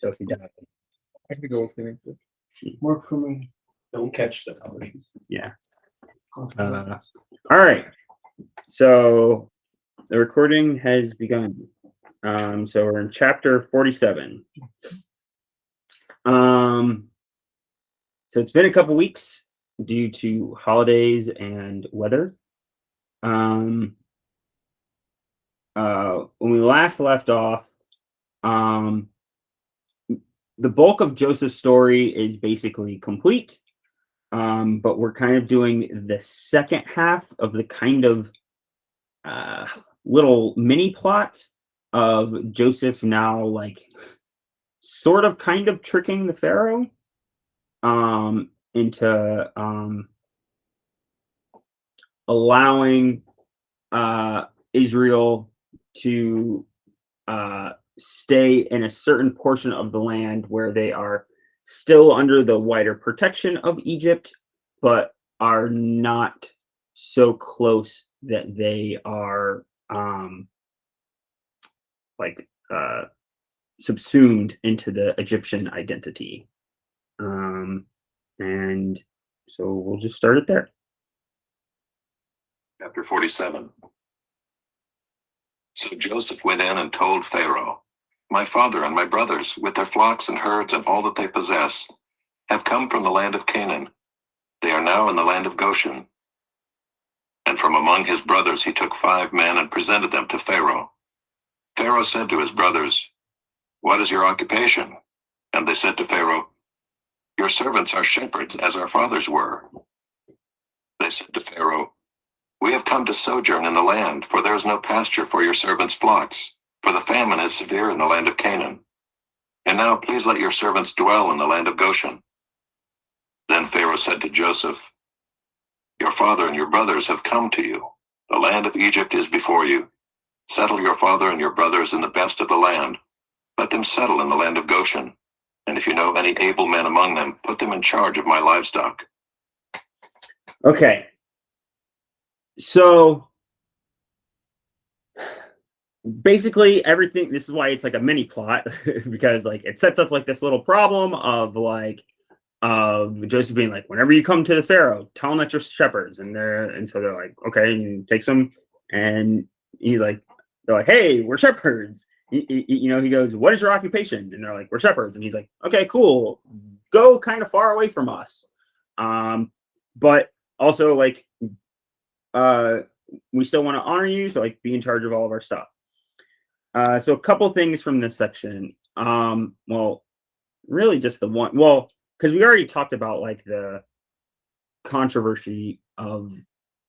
So if you die, I could go with Phoenix. Work for me. Don't catch the colors. yeah. All right. So the recording has begun. So we're in chapter 47. So it's been a couple weeks due to holidays and weather. When we last left off, the bulk of Joseph's story is basically complete. But we're kind of doing the second half of the kind of little mini plot of Joseph now, like, sort of kind of tricking the Pharaoh into allowing Israel to stay in a certain portion of the land where they are still under the wider protection of Egypt, but are not so close that they are subsumed into the Egyptian identity. And so we'll just start it there. Chapter 47. So Joseph went in and told Pharaoh, "My father and my brothers, with their flocks and herds and all that they possess, have come from the land of Canaan. They are now in the land of Goshen." And from among his brothers he took 5 men and presented them to Pharaoh. Pharaoh said to his brothers, "What is your occupation?" And they said to Pharaoh, "Your servants are shepherds, as our fathers were." They said to Pharaoh, "We have come to sojourn in the land, for there is no pasture for your servants' flocks, for the famine is severe in the land of Canaan. And now please let your servants dwell in the land of Goshen." Then Pharaoh said to Joseph, "Your father and your brothers have come to you. The land of Egypt is before you. Settle your father and your brothers in the best of the land. Let them settle in the land of Goshen. And if you know any able men among them, put them in charge of my livestock." Okay. So basically everything, this is why it's like a mini plot, because like it sets up like this little problem of Joseph being like, whenever you come to the Pharaoh, tell him that you're shepherds. And so they're like, okay, and takes them, and he's like, they're like, hey, we're shepherds. He goes, what is your occupation? And they're like, we're shepherds. And he's like, okay, cool. Go kind of far away from us. But also like, we still want to honor you, so like be in charge of all of our stuff. So a couple things from this section. Well, really just the one. Well, because we already talked about like the controversy of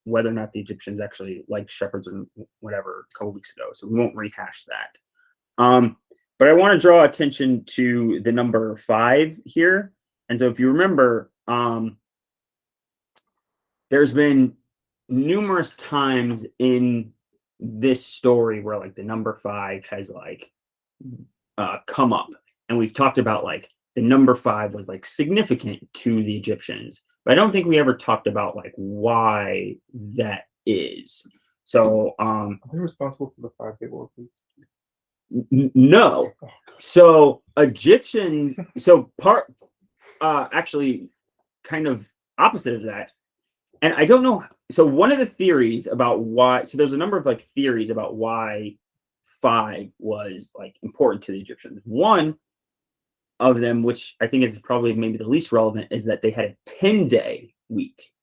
whether or not the Egyptians actually liked shepherds or whatever a couple weeks ago. So we won't rehash that. But I want to draw attention to the number 5 here. And so if you remember, there's been numerous times in this story where like the number 5 has like come up, and we've talked about like the number 5 was like significant to the Egyptians, but I don't think we ever talked about like why that is. So Are they responsible for the 5-day work week? No. So Egyptians, so actually kind of opposite of that. And I don't know. So one of the theories about why, so there's a number of like theories about why 5 was like important to the Egyptians. One of them, which I think is probably maybe the least relevant, is that they had a 10-day week,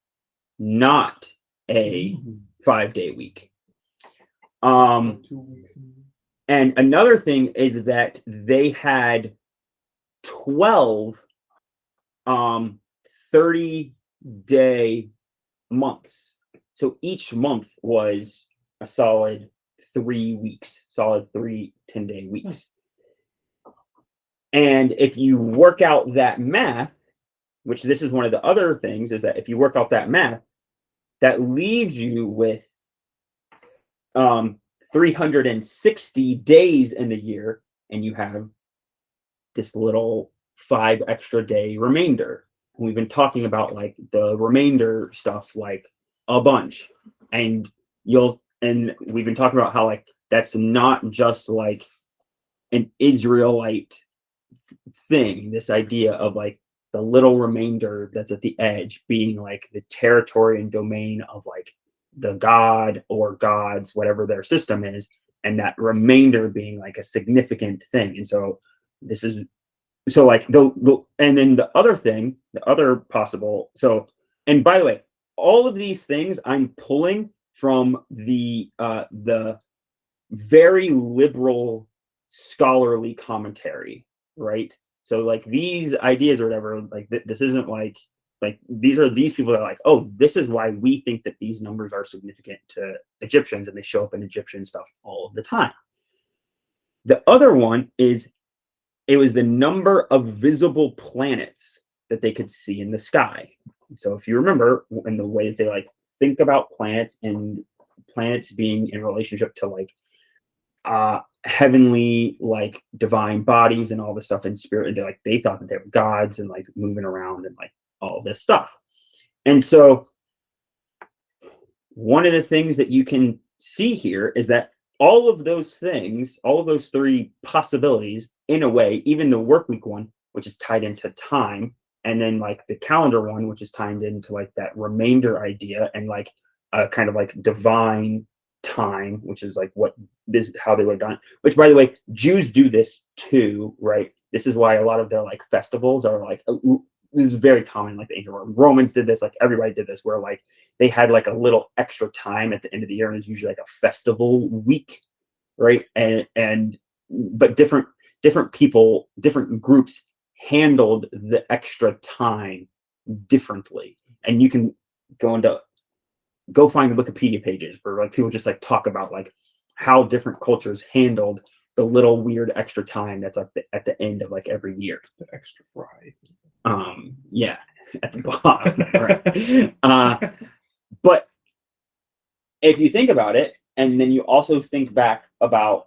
not a 5-day week. 2 weeks. And another thing is that they had 12 30-day months. So each month was a solid 3 weeks, solid 3 10-day weeks. And if you work out that math, which this is one of the other things, is that if you work out that math, that leaves you with 360 days in the year, and you have this little 5 extra day remainder. And we've been talking about like the remainder stuff like a bunch, and we've been talking about how like that's not just like an Israelite thing, this idea of like the little remainder that's at the edge being like the territory and domain of like the god or gods, whatever their system is, and that remainder being like a significant thing. And so this is so like the and then the other thing, the other possible. So, and by the way, all of these things I'm pulling from the very liberal scholarly commentary, right? So like these ideas or whatever, like this isn't like these are these people that are like, oh, this is why we think that these numbers are significant to Egyptians, and they show up in Egyptian stuff all of the time. The other one is it was the number of visible planets that they could see in the sky. So if you remember, in the way that they like think about planets and planets being in relationship to like heavenly like divine bodies and all this stuff in spirit, they thought that they were gods and like moving around and like all this stuff. And so one of the things that you can see here is that all of those things, all of those three possibilities, in a way, even the work week one, which is tied into time, and then like the calendar one, which is tied into like that remainder idea and like a kind of like divine time, which is like what this how they were done. Which, by the way, Jews do this too, right? This is why a lot of their like festivals are like this is very common. Like the ancient world, Romans did this, like everybody did this, where like they had like a little extra time at the end of the year, and it's usually like a festival week, right? And but different people, different groups handled the extra time differently, and you can go find the Wikipedia pages where like people just like talk about like how different cultures handled the little weird extra time that's like at the end of like every year. The extra fry. Yeah, at the bottom. Right. But if you think about it, and then you also think back about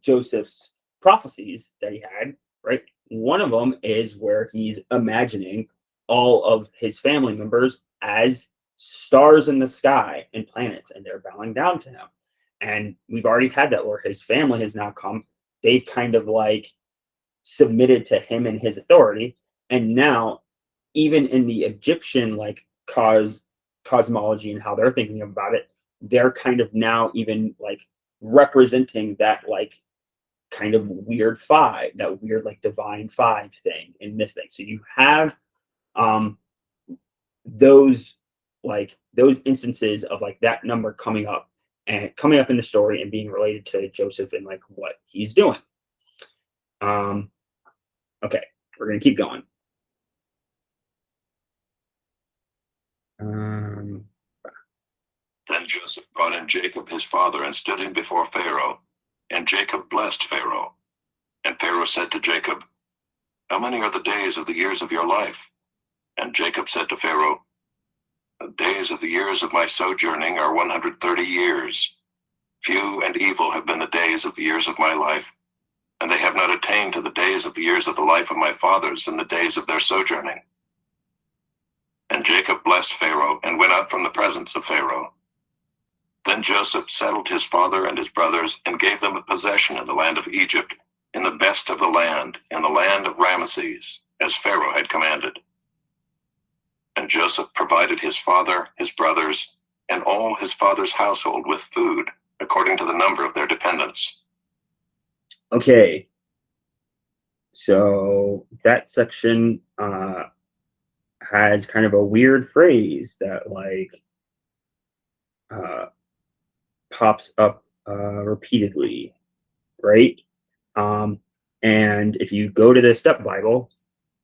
Joseph's prophecies that he had, right? One of them is where he's imagining all of his family members as stars in the sky and planets, and they're bowing down to him. And we've already had that where his family has now come. They've kind of like submitted to him and his authority. And now, even in the Egyptian like cosmology and how they're thinking about it, they're kind of now even like representing that like kind of weird five, that weird like divine five thing in this thing. So you have those instances of like that number coming up in the story and being related to Joseph and like what he's doing. Okay, we're gonna keep going. Then Joseph brought in Jacob his father and stood him before Pharaoh, and Jacob blessed Pharaoh. And Pharaoh said to Jacob, "How many are the days of the years of your life?" And Jacob said to Pharaoh, "The days of the years of my sojourning are 130 years. Few and evil have been the days of the years of my life, and they have not attained to the days of the years of the life of my fathers in the days of their sojourning." And Jacob blessed Pharaoh and went out from the presence of Pharaoh. Then Joseph settled his father and his brothers and gave them a possession in the land of Egypt, in the best of the land, in the land of Ramesses, as Pharaoh had commanded. And Joseph provided his father, his brothers, and all his father's household with food, according to the number of their dependents. Okay. So that section has kind of a weird phrase that like pops up repeatedly, right? And if you go to the Step Bible,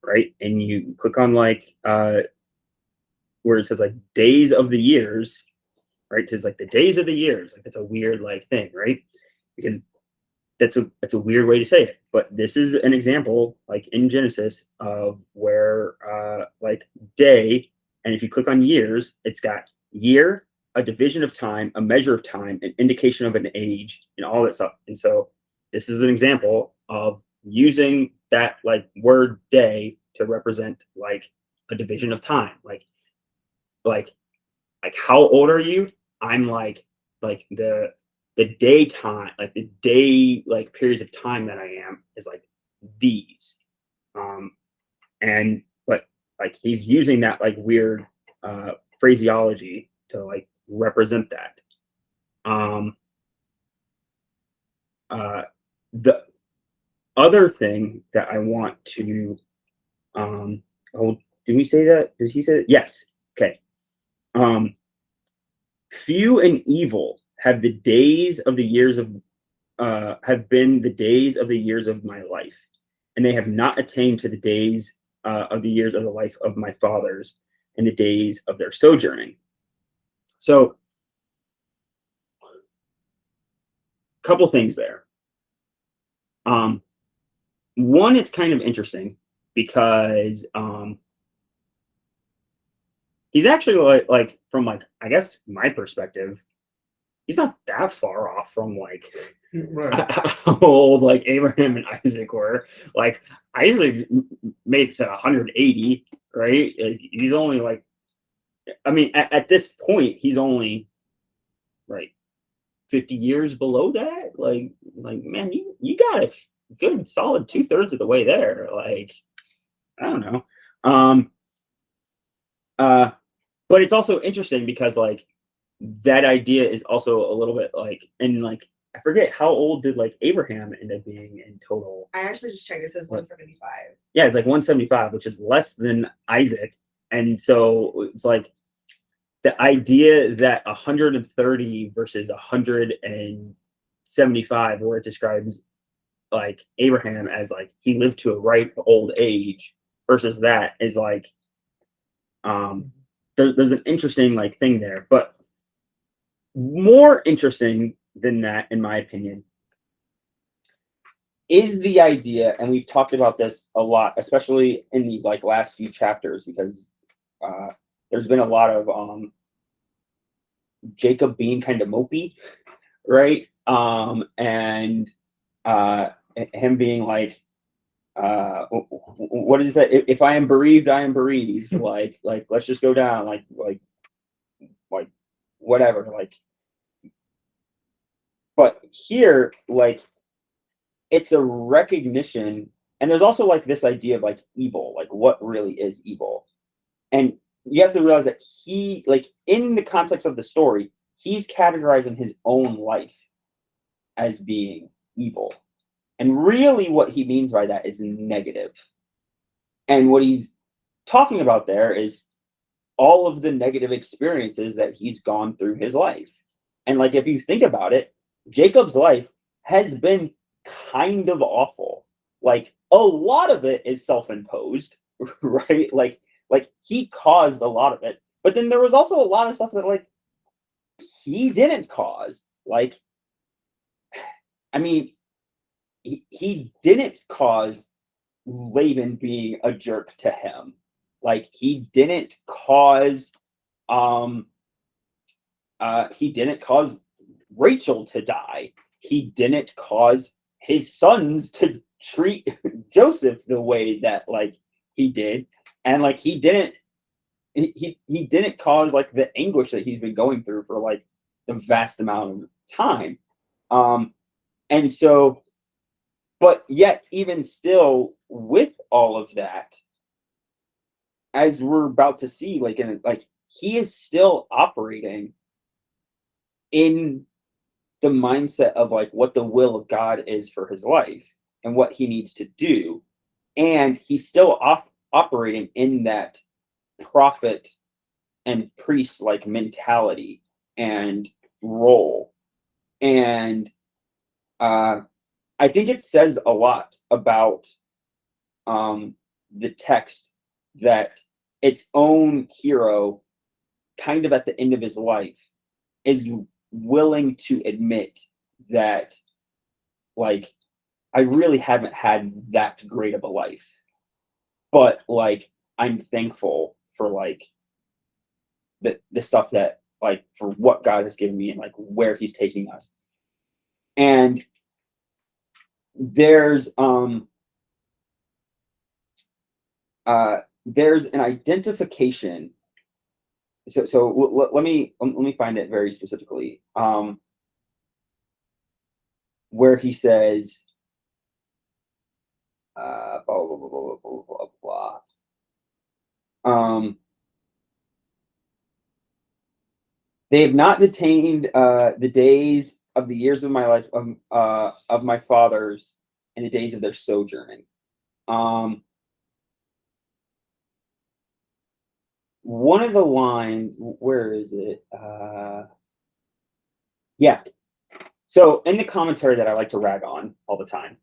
right, and you click on like where it says like days of the years, right? Because like the days of the years, like it's a weird like thing, right? Because that's a weird way to say it, but this is an example like in Genesis of where like day, and if you click on years, it's got year, a division of time, a measure of time, an indication of an age, and all that stuff. And so this is an example of using that like word day to represent like a division of time, like how old are you? I'm like the daytime, like the day like periods of time that I am is like these. And but like he's using that like weird phraseology to like represent that. The other thing that I want to oh, did we say that? Did he say that? Yes. Okay. Few and evil have the days of the years of have been the days of the years of my life, and they have not attained to the days of the years of the life of my fathers and the days of their sojourning. So, a couple things there. One, it's kind of interesting because he's actually like from like I guess my perspective, he's not that far off from like Right. how old like Abraham and Isaac were. Like Isaac made it to 180, right? Like, he's only like, I mean, at this point, he's only like 50 years below that. Like man, you got it good, solid 2/3 of the way there. Like, I don't know. But it's also interesting because like that idea is also a little bit like, and like I forget how old did like Abraham end up being in total. I actually just checked. It says 175. Yeah, it's like 175, which is less than Isaac. And so it's like the idea that 130 versus 175, where it describes like Abraham as like he lived to a ripe old age versus that is like there's an interesting like thing there. But more interesting than that, in my opinion, is the idea, and we've talked about this a lot, especially in these like last few chapters, because there's been a lot of Jacob being kind of mopey, right? And him being like, what is that? If I am bereaved, I am bereaved. like let's just go down, like whatever, like. But here, like, it's a recognition, and there's also like this idea of like evil, like what really is evil, and you have to realize that he, like, in the context of the story, he's categorizing his own life as being evil, and really what he means by that is negative. And what he's talking about there is all of the negative experiences that he's gone through his life. And like if you think about it, Jacob's life has been kind of awful. Like a lot of it is self-imposed, right? Like he caused a lot of it, but then there was also a lot of stuff that like he didn't cause. Like, I mean, he didn't cause Laban being a jerk to him. Like he didn't cause Rachel to die. He didn't cause his sons to treat Joseph the way that like he did, and like he didn't cause like the anguish that he's been going through for like the vast amount of time. And so, but yet even still with all of that, as we're about to see, like he is still operating in the mindset of like what the will of God is for his life and what he needs to do. And he's still operating in that prophet and priest like mentality and role. And I think it says a lot about the text that its own hero, kind of at the end of his life, is willing to admit that like I really haven't had that great of a life, but like I'm thankful for like the stuff that like for what God has given me and like where he's taking us. And there's an identification. So let me find it very specifically. Where he says, blah, blah, blah, blah, blah, blah, blah. They have not detained the days of the years of my life of my fathers and the days of their sojourning. One of the lines, where is it? Yeah. So in the commentary that I like to rag on all the time,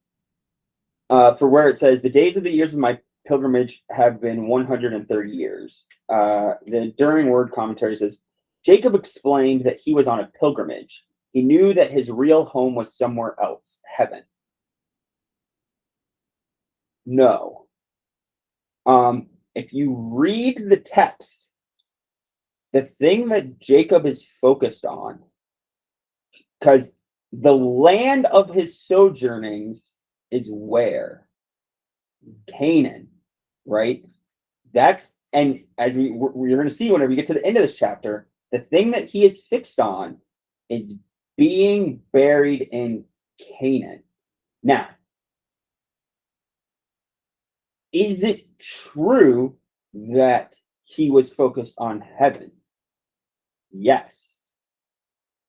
for where it says the days of the years of my pilgrimage have been 130 years. The Enduring Word commentary says Jacob explained that he was on a pilgrimage. He knew that his real home was somewhere else, heaven. No. If you read the text, the thing that Jacob is focused on, because the land of his sojournings is where? Canaan, right? That's, and as we're going to see whenever we get to the end of this chapter, the thing that he is fixed on is being buried in Canaan. Now, is it true that he was focused on heaven? Yes.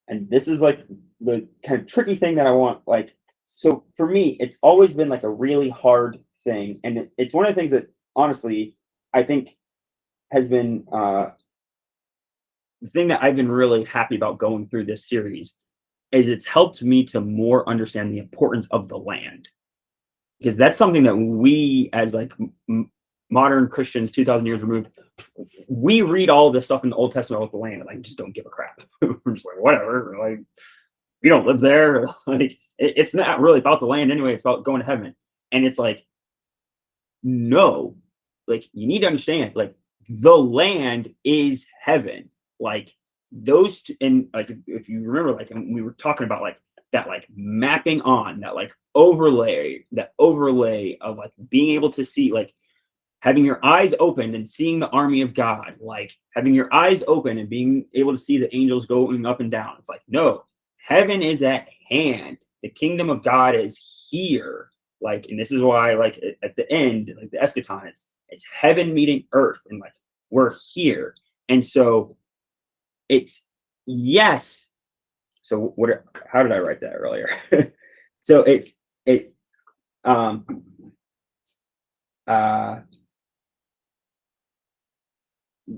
And this is like the kind of tricky thing that I want, like, so for me, it's always been like a really hard thing. And it's one of the things that honestly, I think has been the thing that I've been really happy about going through this series is it's helped me to more understand the importance of the land. Because that's something that we as like modern Christians, 2,000 years removed, we read all this stuff in the Old Testament about the land and like just don't give a crap. We're just like, whatever, like we don't live there. Like it's not really about the land anyway, it's about going to heaven. And it's like, no, like you need to understand, like the land is heaven. Like those two, and like if you remember, like we were talking about like that, like mapping on that, like overlay of like being able to see, like having your eyes open and seeing the army of God, like having your eyes open and being able to see the angels going up and down. It's like, no, heaven is at hand. The kingdom of God is here. Like, and this is why, like at the end, like the eschaton, it's heaven meeting earth, and like we're here. And so it's yes. So how did I write that earlier? So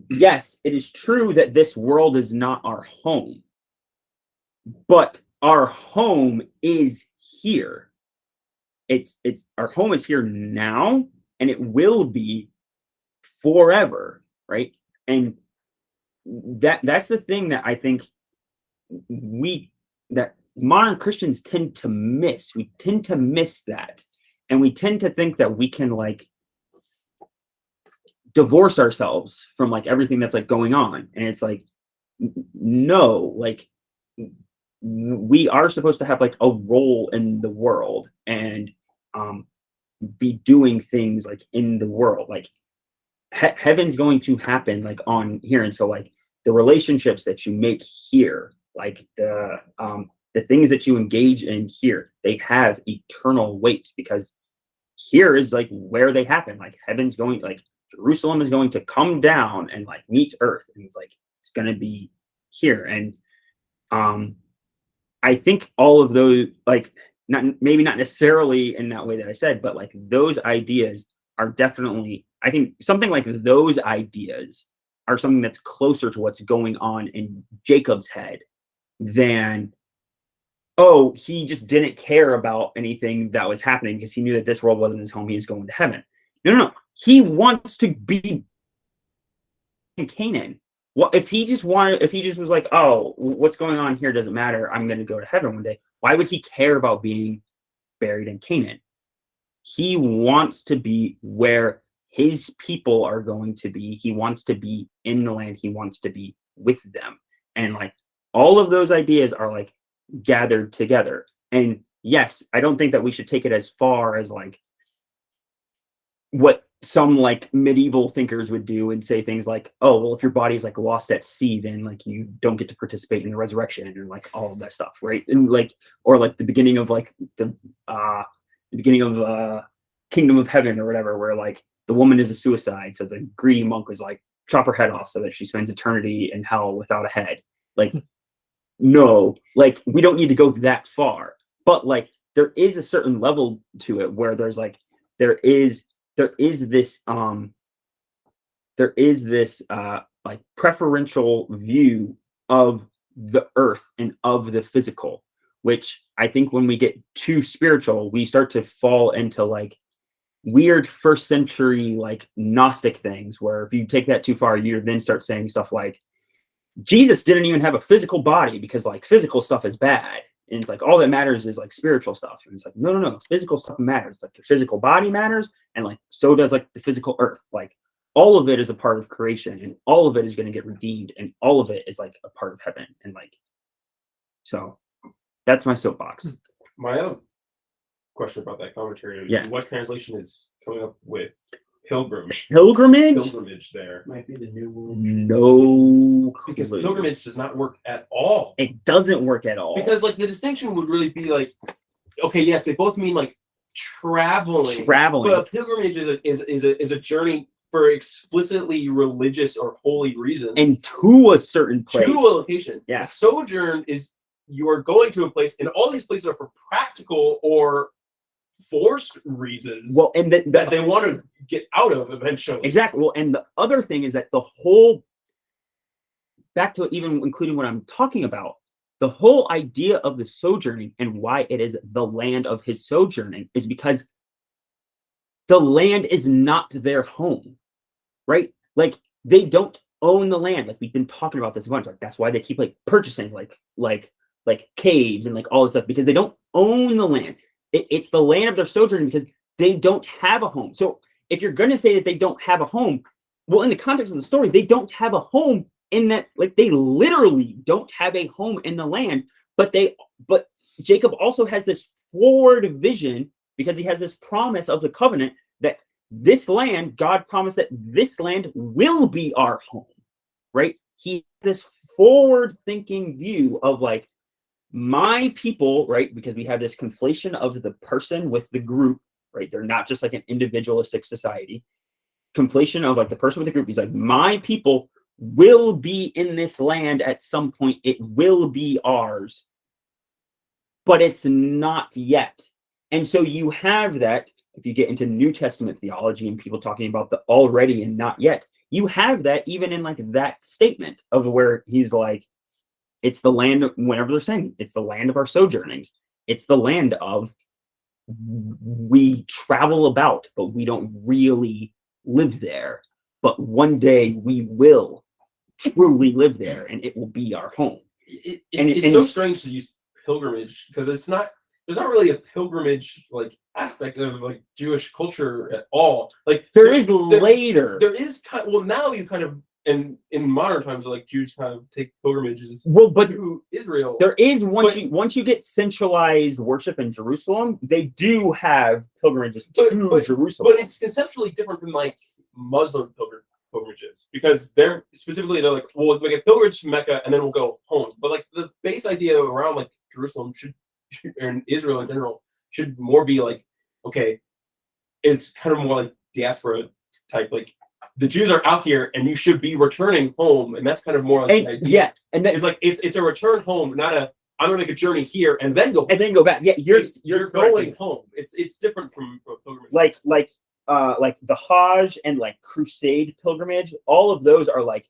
yes, it is true that this world is not our home, but our home is here. It's our home is here now, and it will be forever, right? And that's the thing that I think that modern Christians tend to miss. We tend to miss that, and we tend to think that we can like divorce ourselves from like everything that's like going on. And it's like, no, like we are supposed to have like a role in the world and be doing things like in the world. Like heaven's going to happen like on here. And so like the relationships that you make here, like the things that you engage in here, they have eternal weight, because here is like where they happen. Like heaven's going, like Jerusalem is going to come down and like meet earth, and it's like it's going to be here. And I think all of those, like maybe not necessarily in that way that I said, but like those ideas are definitely, I think something like those ideas are something that's closer to what's going on in Jacob's head than, oh, he just didn't care about anything that was happening because he knew that this world wasn't his home. He was going to heaven. No. He wants to be in Canaan. Well, if he just was like, oh, what's going on here doesn't matter, I'm going to go to heaven one day, why would he care about being buried in Canaan? He wants to be where his people are going to be. He wants to be in the land. He wants to be with them. And like all of those ideas are like gathered together. And yes, I don't think that we should take it as far as like what some like medieval thinkers would do and say things like, oh, well, if your body is like lost at sea, then like you don't get to participate in the resurrection and like all of that stuff, right? And like, or like the beginning of like the beginning of Kingdom of Heaven or whatever, where like the woman is a suicide, so the greedy monk was like chop her head off so that she spends eternity in hell without a head. Like, no, like we don't need to go that far, but like there is a certain level to it where there's like there is this like preferential view of the earth and of the physical, which I think when we get too spiritual, we start to fall into like weird first century like Gnostic things, where if you take that too far, you then start saying stuff like Jesus didn't even have a physical body because like physical stuff is bad. And it's like all that matters is like spiritual stuff. And it's like, no, physical stuff matters. It's like your physical body matters, and like so does like the physical earth. Like all of it is a part of creation, and all of it is going to get redeemed, and all of it is like a part of heaven. And like, so that's my soapbox. My other question about that commentary. Yeah. What translation is coming up with pilgrimage? Pilgrimage? There. Might be the new world. No, Because clue. pilgrimage does not work at all. It doesn't work at all. Because like the distinction would really be like, okay, yes, they both mean like traveling. But a pilgrimage is a journey for explicitly religious or holy reasons. and to a certain place. to a location. Yeah. A sojourn is you are going to a place, and all these places are for practical or forced reasons Well, and that they want to get out of eventually. exactly. Well, and the other thing is that the whole, back to even including what I'm talking about, the whole idea of the sojourning and why it is the land of his sojourning is because the land is not their home, right? Like they don't own the land. Like we've been talking about this a bunch. Like that's why they keep like purchasing like caves and like all this stuff, because they don't own the land. It's the land of their sojourning because they don't have a home. So if you're going to say that they don't have a home, well, in the context of the story, they don't have a home in that, like they literally don't have a home in the land, but Jacob also has this forward vision because he has this promise of the covenant that this land, God promised that this land will be our home, right? He this forward thinking view of like my people, right? Because we have this conflation of the person with the group, right? They're not just like an individualistic society. Conflation of like the person with the group. He's like, my people will be in this land at some point. It will be ours, but it's not yet. And so you have that, if you get into New Testament theology and people talking about the already and not yet, you have that even in like that statement of where he's like, it's the land, whenever they're saying it's the land of our sojournings, it's the land of we travel about, but we don't really live there. But one day we will truly live there, and it will be our home. It's so strange to use pilgrimage because there's not really a pilgrimage like aspect of like Jewish culture at all. Like there is later. There is now you kind of in modern times like Jews kind of take pilgrimages but to Israel. There is once you get centralized worship in Jerusalem, they do have pilgrimages to Jerusalem. But it's conceptually different from like Muslim pilgrimages because they're like, well, we get pilgrimage to Mecca and then we'll go home. But like the base idea around like Jerusalem and Israel in general should more be like, okay, it's kind of more like diaspora type, like the Jews are out here and you should be returning home, and that's kind of more like the idea. Yeah, and then it's like it's a return home, not a I'm gonna make a journey here and then go back. Yeah, you're going home. It's different from pilgrimage. Like the Hajj and like Crusade pilgrimage, all of those are like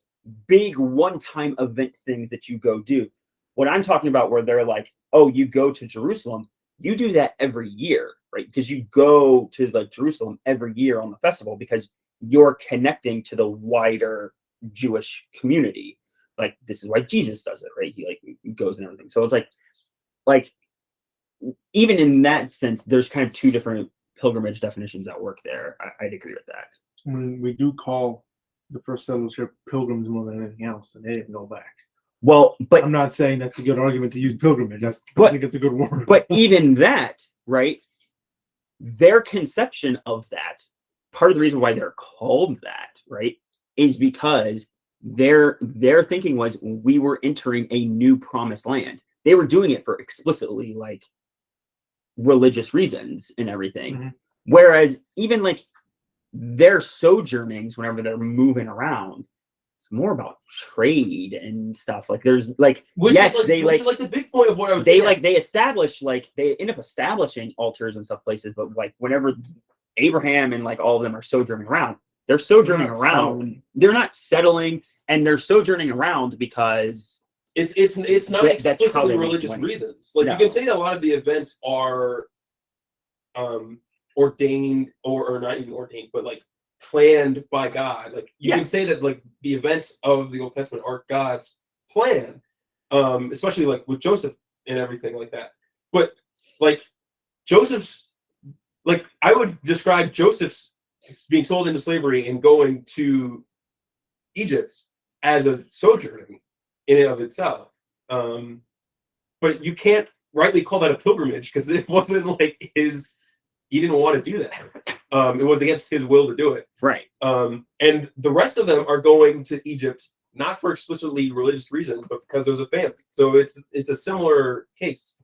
big one-time event things that you go do. What I'm talking about, where they're like, oh, you go to Jerusalem, you do that every year, right? Because you go to like Jerusalem every year on the festival because you're connecting to the wider Jewish community. Like this is why Jesus does it, right? He goes and everything. So it's like even in that sense, there's kind of two different pilgrimage definitions at work there. I'd agree with that. We do call the first settlers here pilgrims more than anything else, and they didn't go back. Well, but I'm not saying that's a good argument to use pilgrimage. I think it's a good word. But even that, right? Their conception of that, part of the reason why they're called that, right, is because their thinking was we were entering a new promised land. They were doing it for explicitly like religious reasons and everything. Whereas even like their sojournings, whenever they're moving around, it's more about trade and stuff. Like there's like Which yes, is like, they which like is like the big point of what I was they getting like at. they establish like they end up establishing altars and stuff places, but like whenever Abraham and like all of them are sojourning around, they're sojourning not around. settling. They're not settling, and they're sojourning around because It's not That's how explicitly they make religious money. reasons. Like No. you can say that a lot of the events are ordained or not even ordained, but like planned by God. Like you Yeah. can say that like the events of the Old Testament are God's plan, especially like with Joseph and everything like that. But like Joseph's, like I would describe Joseph's being sold into slavery and going to Egypt as a sojourning in and of itself. But you can't rightly call that a pilgrimage because it wasn't like he didn't want to do that. It was against his will to do it. right. And the rest of them are going to Egypt not for explicitly religious reasons, but because there's a famine. So it's a similar case.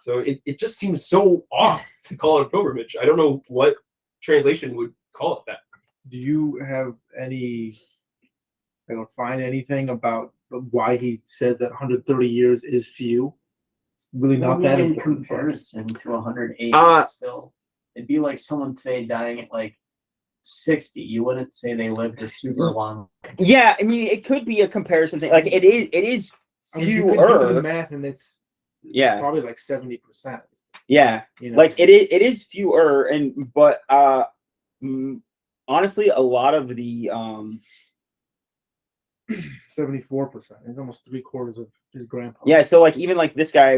So it just seems so off to call it a pilgrimage. I don't know what translation would call it that. Do you have any? I don't find anything about why he says that 130 years is few. It's really not that in important. comparison to 180 Uh, still. It'd be like someone today dying at like 60. You wouldn't say they lived a super long life. Yeah, I mean, it could be a comparison thing. Like it is I mean, you could do the fewer. math, and it's Yeah, probably like 70%. yeah. You know, Like it is fewer, and but honestly, a lot of the 74%. It's almost 3/4 of his grandpa. yeah. So like even like this guy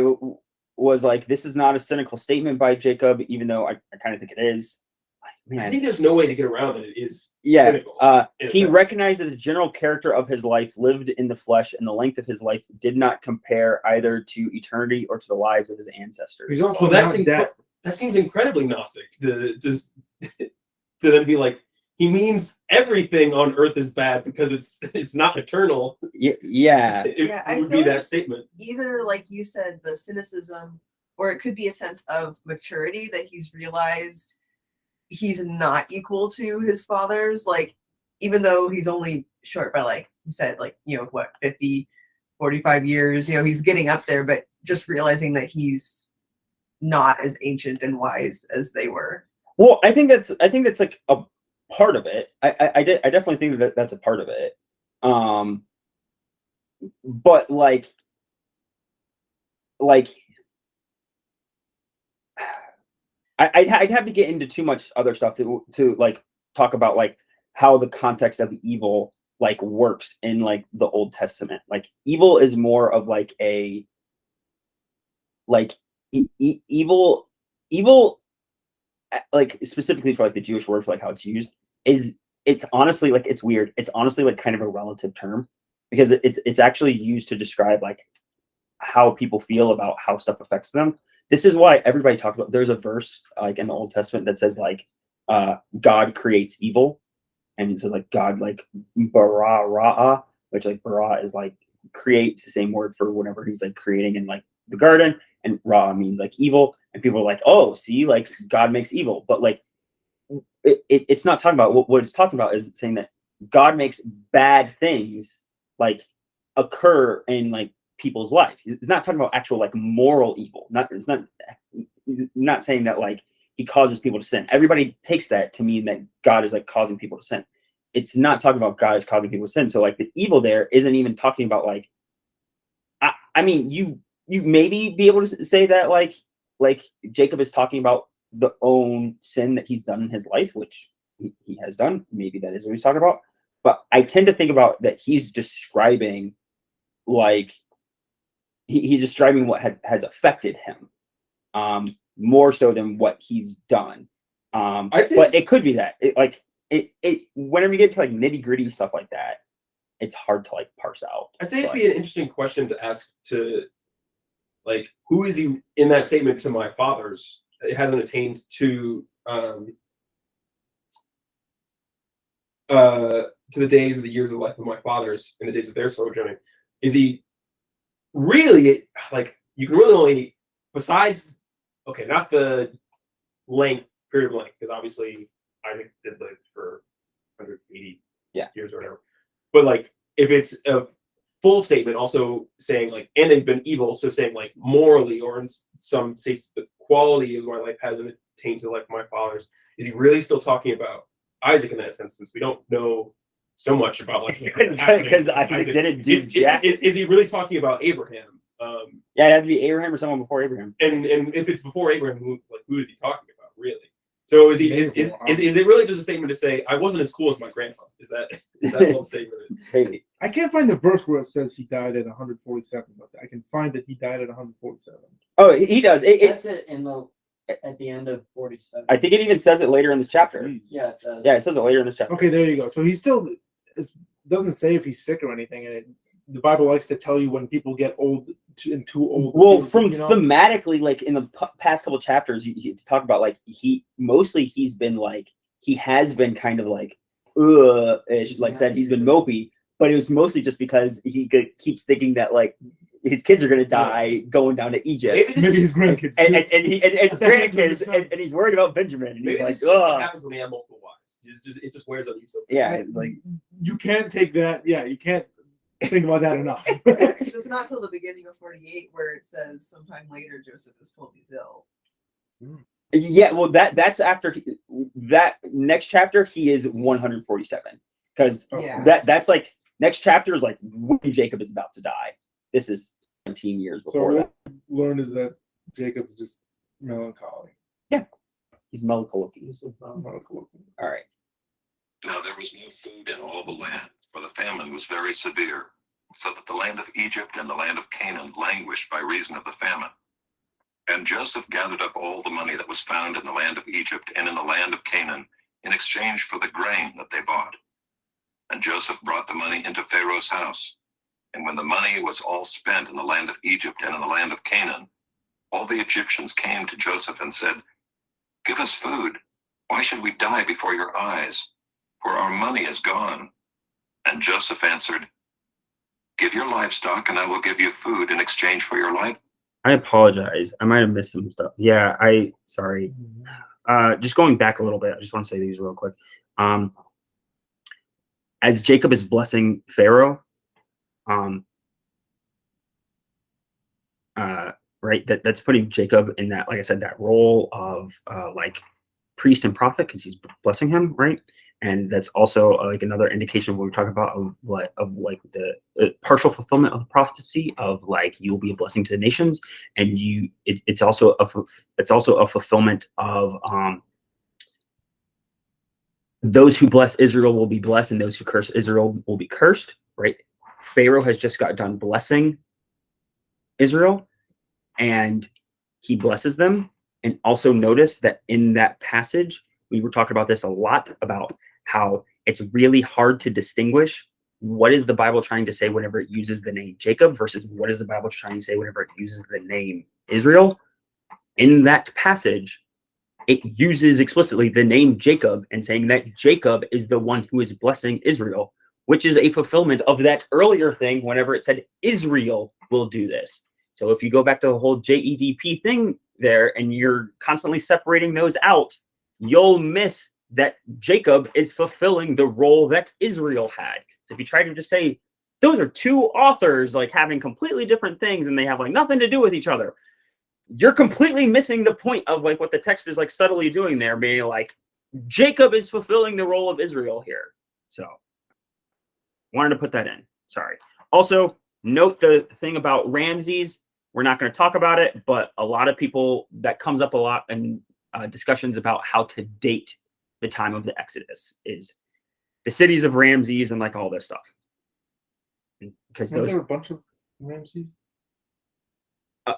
was like, this is not a cynical statement by Jacob, even though I kind of think it is. Like, I man, think there's no way to get around that it is yeah. cynical. in a He sense. recognized that the general character of his life lived in the flesh, and the length of his life did not compare either to eternity or to the lives of his ancestors. He's also So that's not that. that seems incredibly Gnostic to then be like, he means everything on earth is bad because it's not eternal. Yeah. It Yeah, I would feel be that like- statement. Either like you said, the cynicism, or it could be a sense of maturity that he's realized he's not equal to his father's. Like, even though he's only short by, like you said, like, what, 50, 45 years, he's getting up there, but just realizing that he's not as ancient and wise as they were. Well, I think that's like a part of it. I definitely think that that's a part of it. But like I'd have to get into too much other stuff to like talk about like how the context of evil like works in like the Old Testament. Like evil is more of like a like evil like specifically for like the Jewish word for like how it's used is it's honestly like it's weird. It's honestly like kind of a relative term because it's actually used to describe like how people feel about how stuff affects them. This is why everybody talks about, there's a verse like in the Old Testament that says like God creates evil, and it says like God like bara ra'a, which like bara is like creates, the same word for whatever he's like creating in like the garden, and ra means like evil, and people are like, oh, see, like God makes evil, but like it's not talking about what it's talking about is saying that God makes bad things like occur in like people's life. It's not talking about actual like moral evil. It's not saying that like he causes people to sin. Everybody takes that to mean that God is like causing people to sin. It's not talking about God is causing people to sin. So like the evil there isn't even talking about like I mean you maybe be able to say that like Jacob is talking about the own sin that he's done in his life, which he has done. Maybe that is what he's talking about. But I tend to think about that he's describing like he's describing what has affected him more so than what he's done. I'd say- But it could be that it whenever you get to like nitty gritty stuff like that, it's hard to like parse out. I'd say it'd But- be an interesting question to ask to, like, who is he in that statement to my fathers? It hasn't attained to the days of the years of life of my fathers in the days of their sojourning. Is he really like, you can really only, besides, okay, not the length period of length, because obviously Isaac did live for 180 Yeah. years or whatever. But like, if it's a full statement, also saying like, and they've been evil, so saying like morally, or in some say the quality of my life hasn't attained to like my father's, is he really still talking about Isaac in that sense? Since we don't know so much about like because Isaac didn't do jack. Is he really talking about Abraham? Yeah, it had to be Abraham or someone before Abraham. And if it's before Abraham, who is he talking about really? So is it really just a statement to say I wasn't as cool as my grandpa? Is that what the statement is? Hey, I can't find the verse where it says he died at 147, but I can find that he died at 147. oh, he does. That's it in the at the end of 47. I think it even says it later in this chapter. Jeez. Yeah, it does. Yeah, it says it later in this chapter. Okay, there you go. So he still doesn't say if he's sick or anything, and the Bible likes to tell you when people get old and too old. Well, from thematically, like in the past couple chapters, it's talked about like he has been kind of like ish, like that he's been mopey, but it was mostly just because he keeps thinking that like his kids are gonna die going down to Egypt, maybe his grandkids, and his grandkids, and he's worried about Benjamin, and he's Maybe like, this is just what ugh. happens when you have multiple wives. It just wears on you. So Yeah, it's like you can't take that. Yeah, you can't think about that enough. It's not till the beginning of 48 where it says sometime later Joseph is told he's ill. yeah, well that's after that next chapter he is 147 because Yeah. that's like next chapter is like when Jacob is about to die. This is 17 years So before what that. we learned is that Jacob's just melancholy. He's melancholy. Melancholy. All right. Now there was no food in all the land, for the famine was very severe, so that the land of Egypt and the land of Canaan languished by reason of the famine. And Joseph gathered up all the money that was found in the land of Egypt and in the land of Canaan in exchange for the grain that they bought. And Joseph brought the money into Pharaoh's house. And when the money was all spent in the land of Egypt and in the land of Canaan, all the Egyptians came to Joseph and said, "Give us food. Why should we die before your eyes? For our money is gone." And Joseph answered, "Give your livestock, and I will give you food in exchange for your life." I apologize. I might have missed some stuff. Yeah, sorry. Just going back a little bit, I just want to say these real quick. As Jacob is blessing Pharaoh, right, that's putting Jacob in that, like I said, that role of like priest and prophet because he's blessing him, right? And that's also like another indication of what we're talking about of the partial fulfillment of the prophecy of like you will be a blessing to the nations, and it's also a fulfillment of those who bless Israel will be blessed, and those who curse Israel will be cursed, right? Pharaoh has just got done blessing Israel, and he blesses them. And also notice that in that passage, we were talking about this a lot, about how it's really hard to distinguish what is the Bible trying to say whenever it uses the name Jacob versus what is the Bible trying to say whenever it uses the name Israel. In that passage, it uses explicitly the name Jacob and saying that Jacob is the one who is blessing Israel, which is a fulfillment of that earlier thing whenever it said Israel will do this. So if you go back to the whole JEDP thing there and you're constantly separating those out, you'll miss that Jacob is fulfilling the role that Israel had. So if you try to just say those are two authors like having completely different things and they have like nothing to do with each other, you're completely missing the point of like what the text is like subtly doing there, being like Jacob is fulfilling the role of Israel here. So wanted to put that in. Sorry. Also, note the thing about Ramses. We're not going to talk about it, but a lot of people, that comes up a lot in discussions about how to date the time of the Exodus, is the cities of Ramses and like all this stuff. Because Aren't those there a bunch of Ramses? I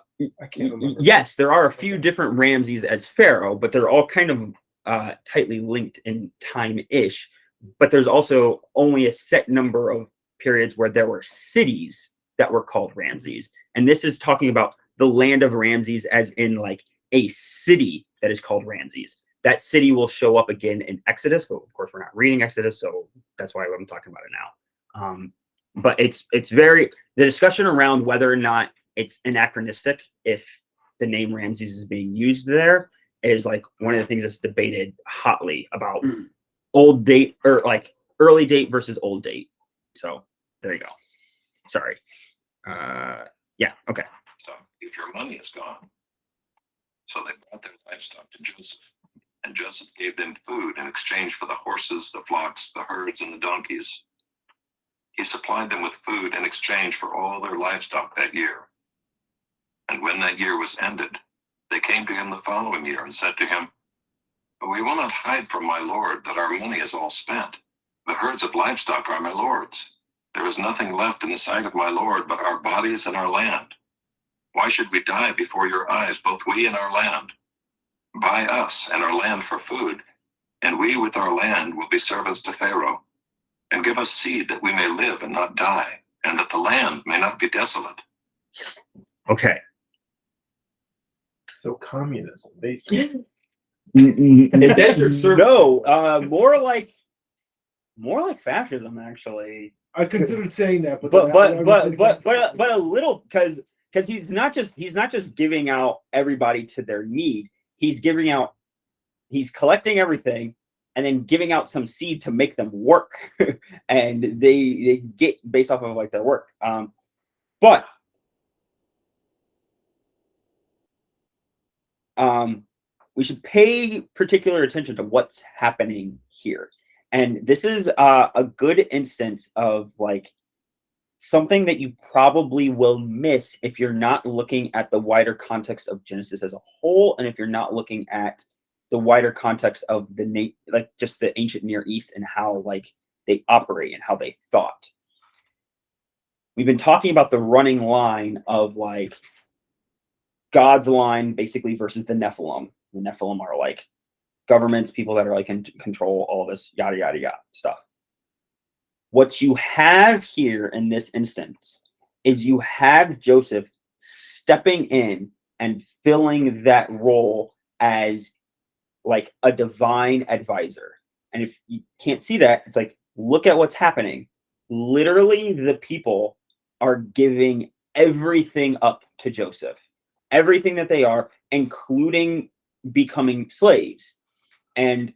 can't remember. yes, there are a few different Ramses as Pharaoh, but they're all kind of tightly linked in time-ish. But there's also only a set number of periods where there were cities that were called Ramses. And this is talking about the land of Ramses as in like a city that is called Ramses. That city will show up again in Exodus, but of course we're not reading Exodus, so that's why I'm talking about it now. But it's very, the discussion around whether or not it's anachronistic if the name Ramses is being used there is like one of the things that's debated hotly about Mm. old date or like early date versus old date. So there you go. Sorry. Yeah. Okay. So if your money is gone. So they brought their livestock to Joseph, and Joseph gave them food in exchange for the horses, the flocks, the herds, and the donkeys. He supplied them with food in exchange for all their livestock that year. And when that year was ended, they came to him the following year and said to him, "We will not hide from my lord that our money is all spent. The herds of livestock are my lord's. There is nothing left in the sight of my lord but our bodies and our land. Why should we die before your eyes, both we and our land? Buy us and our land for food, and we with our land will be servants to Pharaoh. And give us seed that we may live and not die, and that the land may not be desolate." Okay. So communism, basically. Indentured servant. No, more like fascism actually. I considered saying that, but But a little because he's not just giving out everybody to their need. He's collecting everything and then giving out some seed to make them work, and they get based off of like their work. But we should pay particular attention to what's happening here. And this is a good instance of like something that you probably will miss if you're not looking at the wider context of Genesis as a whole, and if you're not looking at the wider context of just the ancient Near East and how like they operate and how they thought. We've been talking about the running line of like God's line basically versus the Nephilim. The Nephilim are like governments, people that are like in control, all this yada yada yada stuff. What you have here in this instance is you have Joseph stepping in and filling that role as like a divine advisor. And if you can't see that, it's like, look at what's happening. Literally, the people are giving everything up to Joseph, everything that they are, including becoming slaves. And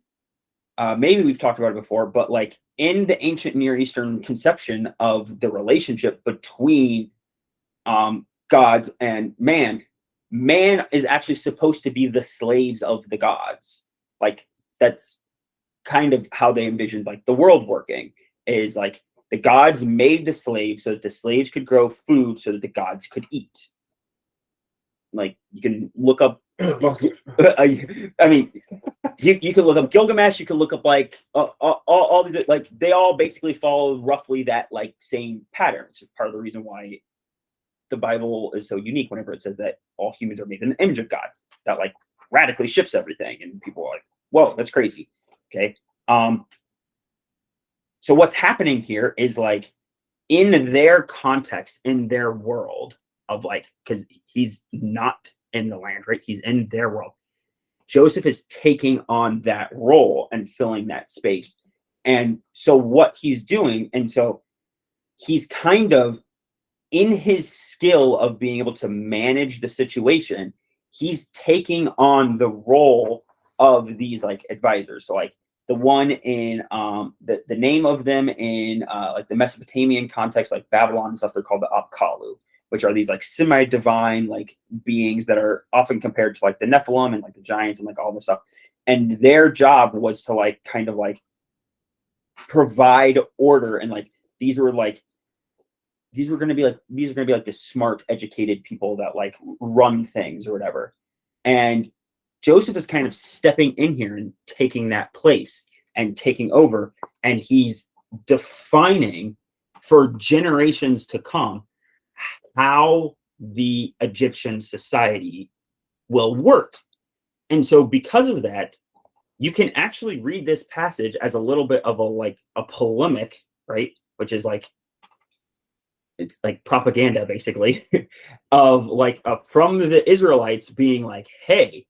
maybe we've talked about it before, but like in the ancient Near Eastern conception of the relationship between gods and man is actually supposed to be the slaves of the gods. Like that's kind of how they envisioned like the world working, is like the gods made the slaves so that the slaves could grow food so that the gods could eat. Like you can look up I mean, you can look up Gilgamesh. You can look up like all the like they all basically follow roughly that like same pattern. Which is part of the reason why the Bible is so unique. Whenever it says that all humans are made in the image of God, that like radically shifts everything, and people are like, "Whoa, that's crazy." Okay. So what's happening here is like in their context, in their world of like, because he's not in the land, right? He's in their world. Joseph is taking on that role and filling that space. And so what he's doing, and so he's kind of in his skill of being able to manage the situation, he's taking on the role of these like advisors. So like the one in the name of them in like the Mesopotamian context, like Babylon and stuff, they're called the Apkallu, which are these like semi-divine like beings that are often compared to like the Nephilim and like the giants and like all this stuff. And their job was to like kind of like provide order, and like these are going to be like the smart, educated people that like run things or whatever. And Joseph is kind of stepping in here and taking that place and taking over, and he's defining for generations to come how the Egyptian society will work. And so because of that, you can actually read this passage as a little bit of a polemic, right? Which is like, it's like propaganda basically of like from the Israelites being like, hey,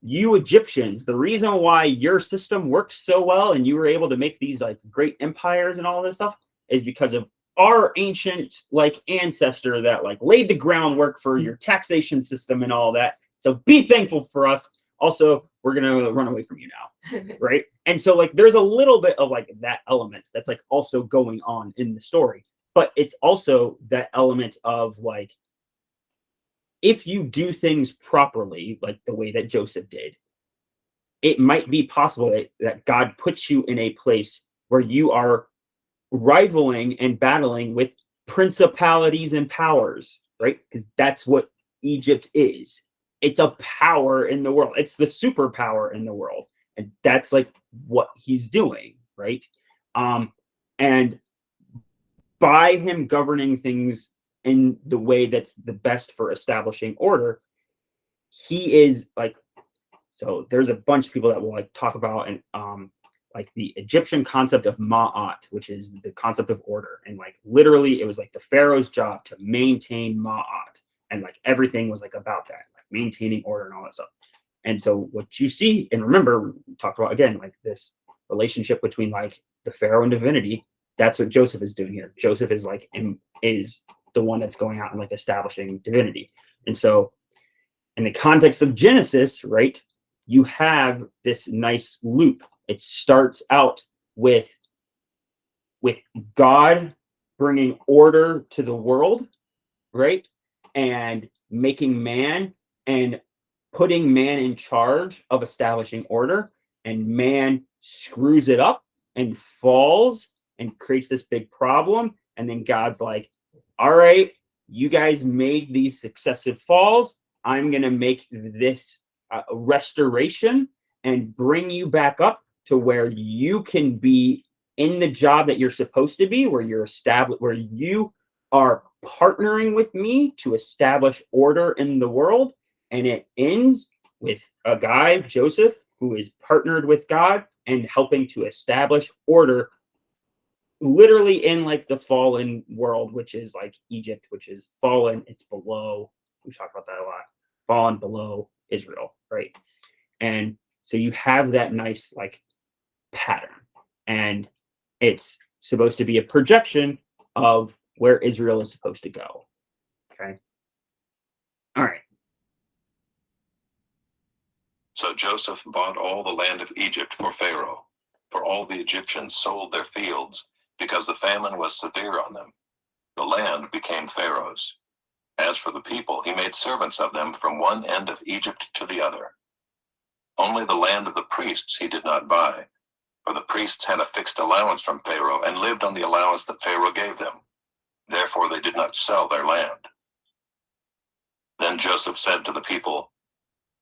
you Egyptians, the reason why your system works so well and you were able to make these like great empires and all this stuff is because of our ancient like ancestor that like laid the groundwork for your taxation system and all that. So be thankful for us. Also, we're gonna run away from you now, right? And so like there's a little bit of like that element that's like also going on in the story, but it's also that element of like if you do things properly, like the way that Joseph did, it might be possible that God puts you in a place where you are rivaling and battling with principalities and powers, right? Because that's what Egypt is. It's a power in the world. It's the superpower in the world. And that's like what he's doing, right? And by him governing things in the way that's the best for establishing order, he is like, so there's a bunch of people that will like talk about and like the Egyptian concept of Ma'at, which is the concept of order. And like literally it was like the Pharaoh's job to maintain Ma'at. And like everything was like about that, like maintaining order and all that stuff. And so what you see, and remember, we talked about again, like this relationship between like the Pharaoh and divinity. That's what Joseph is doing here. Joseph is like is the one that's going out and like establishing divinity. And so in the context of Genesis, right, you have this nice loop. It starts out with God bringing order to the world, right? And making man and putting man in charge of establishing order, and man screws it up and falls and creates this big problem. And then God's like, all right, you guys made these successive falls. I'm going to make this restoration and bring you back up to where you can be in the job that you're supposed to be, where you're established, where you are partnering with me to establish order in the world. And it ends with a guy, Joseph, who is partnered with God and helping to establish order literally in like the fallen world, which is like Egypt, which is fallen. It's below, we talk about that a lot, fallen below Israel, right? And so you have that nice like pattern, and it's supposed to be a projection of where Israel is supposed to go. Okay. All right. So Joseph bought all the land of Egypt for Pharaoh, for all the Egyptians sold their fields, because the famine was severe on them. The land became Pharaoh's. As for the people, he made servants of them from one end of Egypt to the other. Only the land of the priests he did not buy, for the priests had a fixed allowance from Pharaoh and lived on the allowance that Pharaoh gave them. Therefore they did not sell their land. Then Joseph said to the people,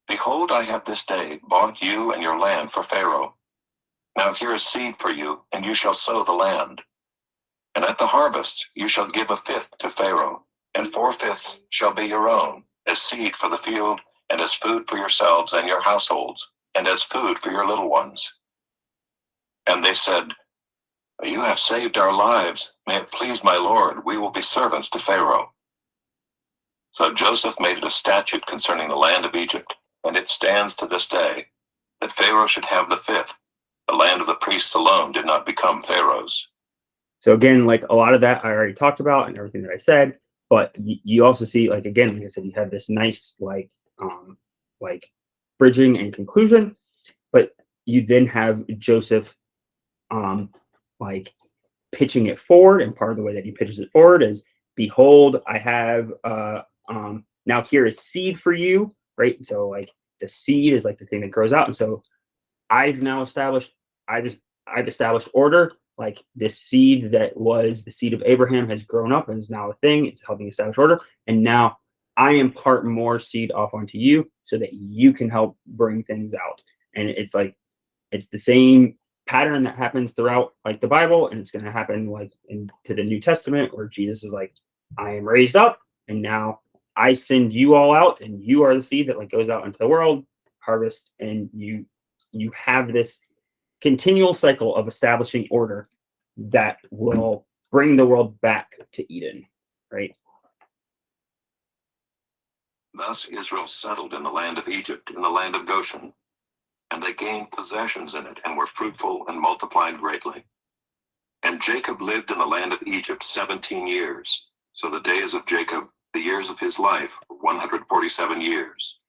"Behold, I have this day bought you and your land for Pharaoh. Now here is seed for you, and you shall sow the land. And at the harvest you shall give 1/5 to Pharaoh, and 4/5 shall be your own, as seed for the field, and as food for yourselves and your households, and as food for your little ones." And they said, "You have saved our lives. May it please my Lord, we will be servants to Pharaoh." So Joseph made it a statute concerning the land of Egypt, and it stands to this day, that Pharaoh should have 1/5. The land of the priests alone did not become Pharaoh's. So again, like a lot of that I already talked about and everything that I said, but you also see, like, again, like I said, you have this nice like bridging and conclusion, but you then have Joseph like pitching it forward, and part of the way that he pitches it forward is, "Behold, I have now here is seed for you," right? So like the seed is like the thing that grows out, and so I've established order. Like this seed that was the seed of Abraham has grown up and is now a thing. It's helping establish order. And now I impart more seed off onto you so that you can help bring things out. And it's like, it's the same pattern that happens throughout like the Bible. And it's going to happen like into the New Testament, where Jesus is like, I am raised up and now I send you all out, and you are the seed that like goes out into the world, harvest, and you have this continual cycle of establishing order that will bring the world back to Eden, right? Thus Israel settled in the land of Egypt, in the land of Goshen, and they gained possessions in it, and were fruitful and multiplied greatly. And Jacob lived in the land of Egypt 17 years. So the days of Jacob, the years of his life, were 147 years.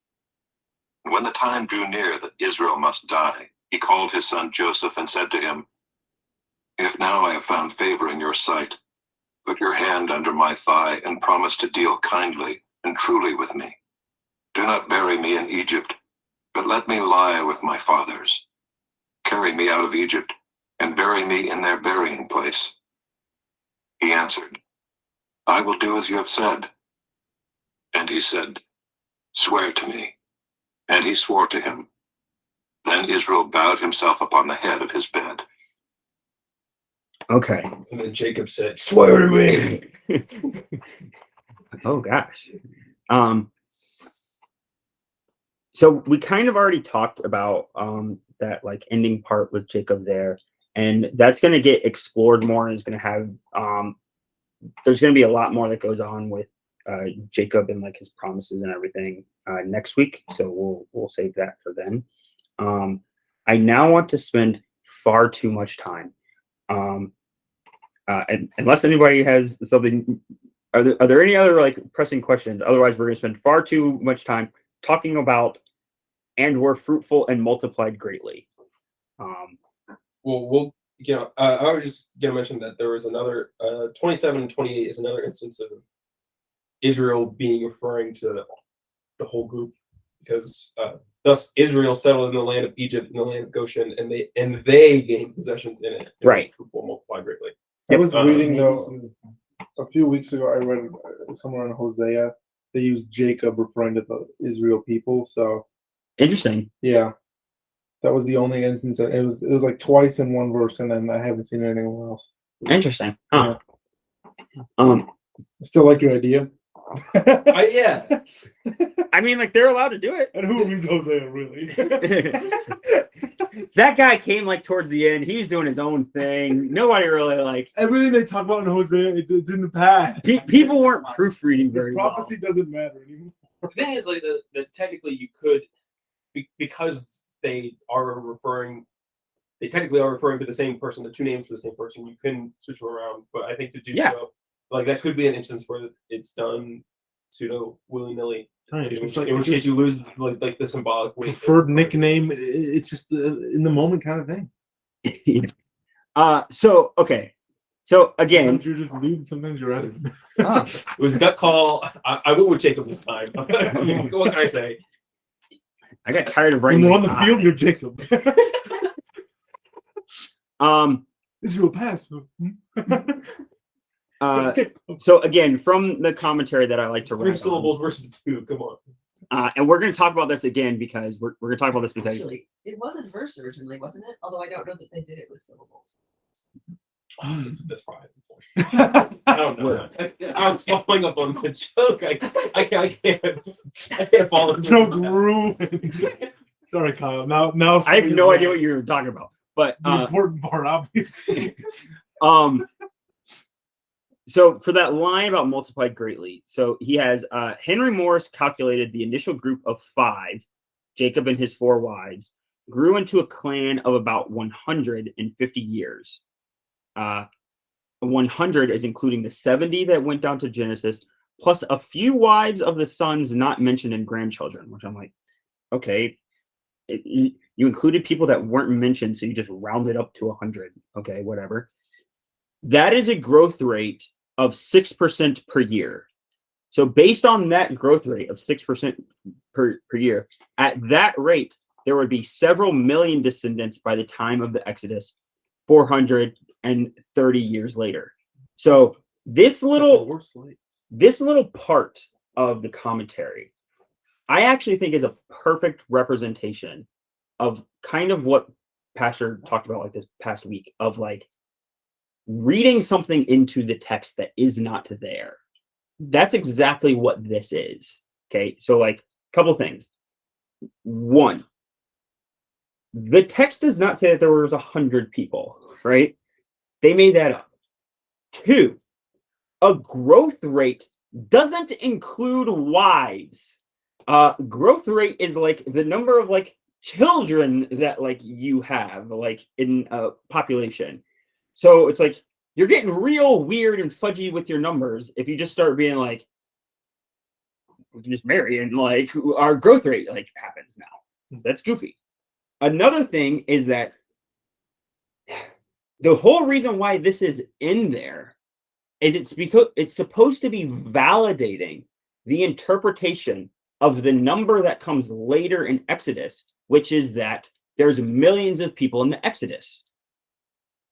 And when the time drew near that Israel must die, he called his son Joseph and said to him, "If now I have found favor in your sight, put your hand under my thigh and promise to deal kindly and truly with me. Do not bury me in Egypt, but let me lie with my fathers. Carry me out of Egypt and bury me in their burying place." He answered, "I will do as you have said." And he said, "Swear to me." And he swore to him. Then Israel bowed himself upon the head of his bed. Okay. And then Jacob said, "Swear to me." Oh gosh. So we kind of already talked about that like ending part with Jacob there, and that's going to get explored more, and is going to have there's going to be a lot more that goes on with Jacob and like his promises and everything next week. So we'll save that for then. I now want to spend far too much time. And unless anybody has something, are there any other like pressing questions? Otherwise, we're going to spend far too much time talking about "and were fruitful and multiplied greatly." Well, I was just gonna mention that there was another 27 and 28 is another instance of Israel being referring to the whole group, because thus Israel settled in the land of Egypt, in the land of Goshen, and they gained possessions in it. And Right. Will multiply greatly. I was Um, reading though a few weeks ago. I read somewhere in Hosea they used Jacob referring to the Israel people. So Interesting. yeah, that was the only instance. It was like twice in one verse, and then I haven't seen it anywhere else. Interesting. Huh. I still like your idea. Yeah. I mean, like they're allowed to do it. And who reads Hosea really? That guy came like towards the end. He was doing his own thing. Nobody really like. Everything they talk about in Hosea, it's in the past. People weren't proofreading very well. Prophecy doesn't matter anymore. The thing is, like, that technically you could, because they technically are referring to the same person, the two names for the same person. You can switch them around, but I think to do Yeah. so, like that could be an instance where it's done pseudo willy nilly. In which case you lose like the symbolic weight. Preferred nickname. It's just in the moment kind of thing. So okay. So again, Sometimes you're just lewd, sometimes you're right. It was a gut call. I went with Jacob this time. What can I say? I got tired of When writing. we're on these the field, you're Jacob. Israel pass. So again, from the commentary that I like to Three write syllables versus two. Come on. and we're going to talk about this again because we're going to talk about this because Actually, it wasn't verse originally, wasn't it? Although I don't know that they did it with syllables. That's fine. I don't know. I was following up on the joke. I can't follow the Joke ruined. Sorry, Kyle. Now I have no idea what you're talking about. But the important part, obviously. So for that line about multiplied greatly, so he has Henry Morris calculated the initial group of 5, Jacob and his 4 wives, grew into a clan of about 150 years. 100 is including the 70 that went down to Genesis, plus a few wives of the sons not mentioned in grandchildren, which I'm like, okay, you included people that weren't mentioned, so you just rounded up to 100. Okay, whatever. That is a growth rate of 6% per year. So based on that growth rate of 6% per year, at that rate, there would be several million descendants by the time of the Exodus, 430 years later. So this little part of the commentary, I actually think is a perfect representation of kind of what Pastor talked about like this past week of like reading something into the text that is not there. That's exactly what this is. Okay. So like a couple things. 1, the text does not say that there was 100 people, right? They made that up. 2, a growth rate doesn't include wives. Growth rate is like the number of like children that like you have like in a population. So it's like you're getting real weird and fudgy with your numbers if you just start being like we can just marry and like our growth rate like happens now. So that's goofy. Another thing is that the whole reason why this is in there is it's because it's supposed to be validating the interpretation of the number that comes later in Exodus, which is that there's millions of people in the Exodus.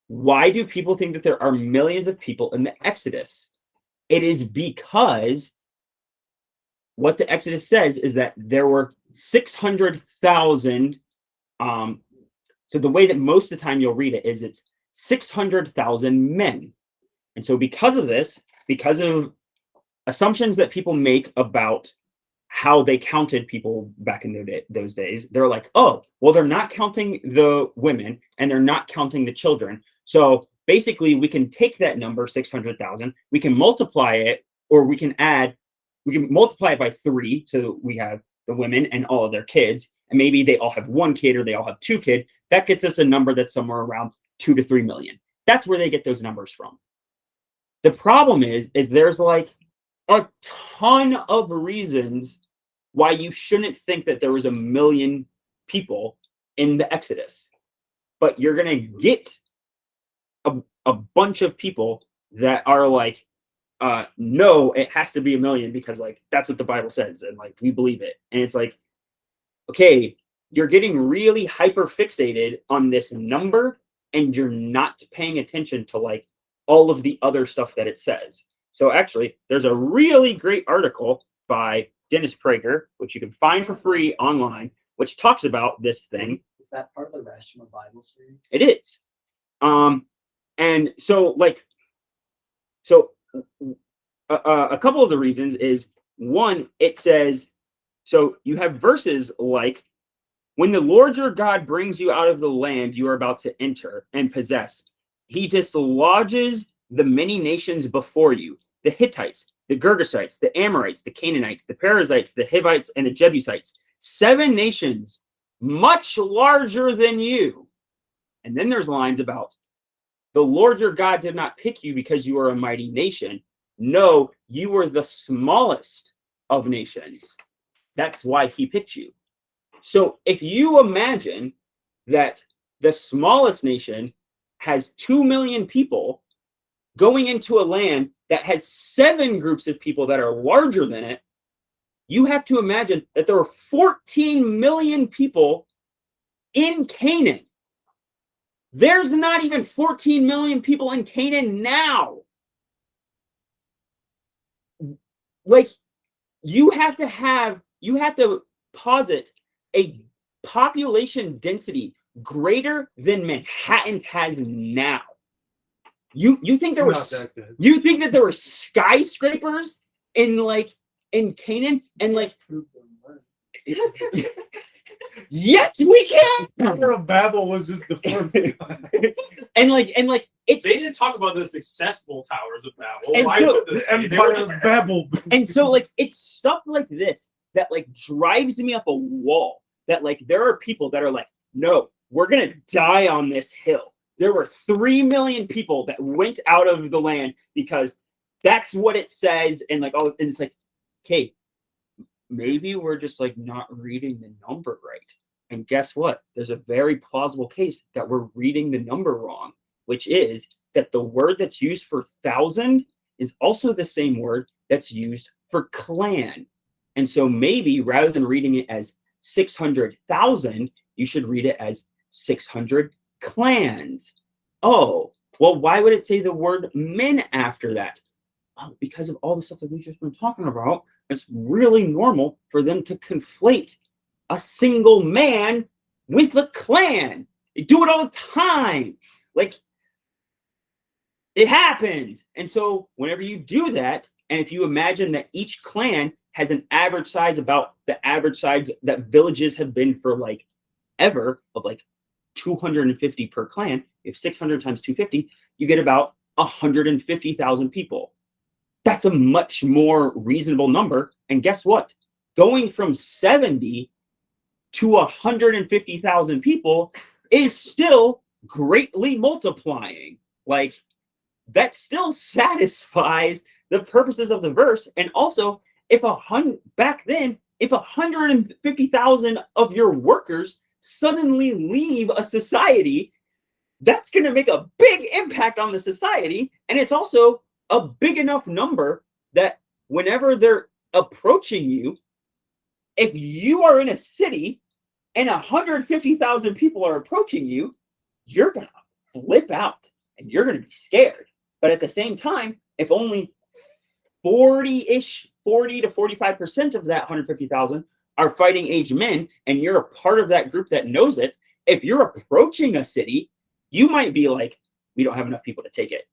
Why do people think that there are millions of people in the Exodus? It is because what the Exodus says is that there were 600,000. So the way that most of the time you'll read it is it's 600,000 men. And so because of this, because of assumptions that people make about how they counted people back in those days, they're like, oh, well, they're not counting the women and they're not counting the children. So basically we can take that number, 600,000, we can multiply it, or we can multiply it by 3. So we have the women and all of their kids, and maybe they all have 1 kid or they all have 2 kids. That gets us a number that's somewhere around 2 to 3 million. That's where they get those numbers from. The problem is there's like a ton of reasons why you shouldn't think that there was a million people in the Exodus, but you're going to get a bunch of people that are like, no, it has to be a million because like that's what the Bible says and like we believe it. And it's like, okay, you're getting really hyper fixated on this number and you're not paying attention to like all of the other stuff that it says. So actually, there's a really great article by Dennis Prager, which you can find for free online, which talks about this thing. Is that part of the Rational Bible series? It is. And so like, so a couple of the reasons is, one, it says, so you have verses like, when the Lord your God brings you out of the land you are about to enter and possess, he dislodges the many nations before you, the Hittites, the Girgashites, the Amorites, the Canaanites, the Perizzites, the Hivites, and the Jebusites, 7 nations much larger than you. And then there's lines about, the Lord your God did not pick you because you are a mighty nation. No, you were the smallest of nations. That's why he picked you. So if you imagine that the smallest nation has 2 million people going into a land that has 7 groups of people that are larger than it, you have to imagine that there are 14 million people in Canaan. There's not even 14 million people in Canaan now. Like, you have to posit a population density greater than Manhattan has now. You think there Not was that good. you think that there were skyscrapers in Canaan and like yes we can. Tower of Babel was just the first. and it's They didn't talk about the successful towers of Babel. And Why so- would they? They Empire were of just- Babel. and so like it's stuff like this that like drives me up a wall, that like there are people that are like, no, we're gonna die on this hill. There were 3 million people that went out of the land because that's what it says, and like all, and it's like, okay, maybe we're just like not reading the number right. And guess what? There's a very plausible case that we're reading the number wrong, which is that the word that's used for 1,000 is also the same word that's used for clan. And so maybe rather than reading it as 600,000, you should read it as 600 clans. Oh, well, why would it say the word men after that? Oh, because of all the stuff that we've just been talking about. It's really normal for them to conflate a single man with a clan. They do it all the time. Like, it happens. And so whenever you do that, and if you imagine that each clan has an average size about the average size that villages have been for like ever, of like 250 per clan, if 600 times 250, you get about 150,000 people. That's a much more reasonable number. And guess what? Going from 70 to 150,000 people is still greatly multiplying. Like, that still satisfies the purposes of the verse. And also, if 150,000 of your workers suddenly leave a society, that's going to make a big impact on the society. And it's also a big enough number that whenever they're approaching you, if you are in a city and 150,000 people are approaching you, you're going to flip out and you're going to be scared. But at the same time, if only 40 to 45% of that 150,000 are fighting age men, and you're a part of that group that knows it, if you're approaching a city, you might be like, we don't have enough people to take it.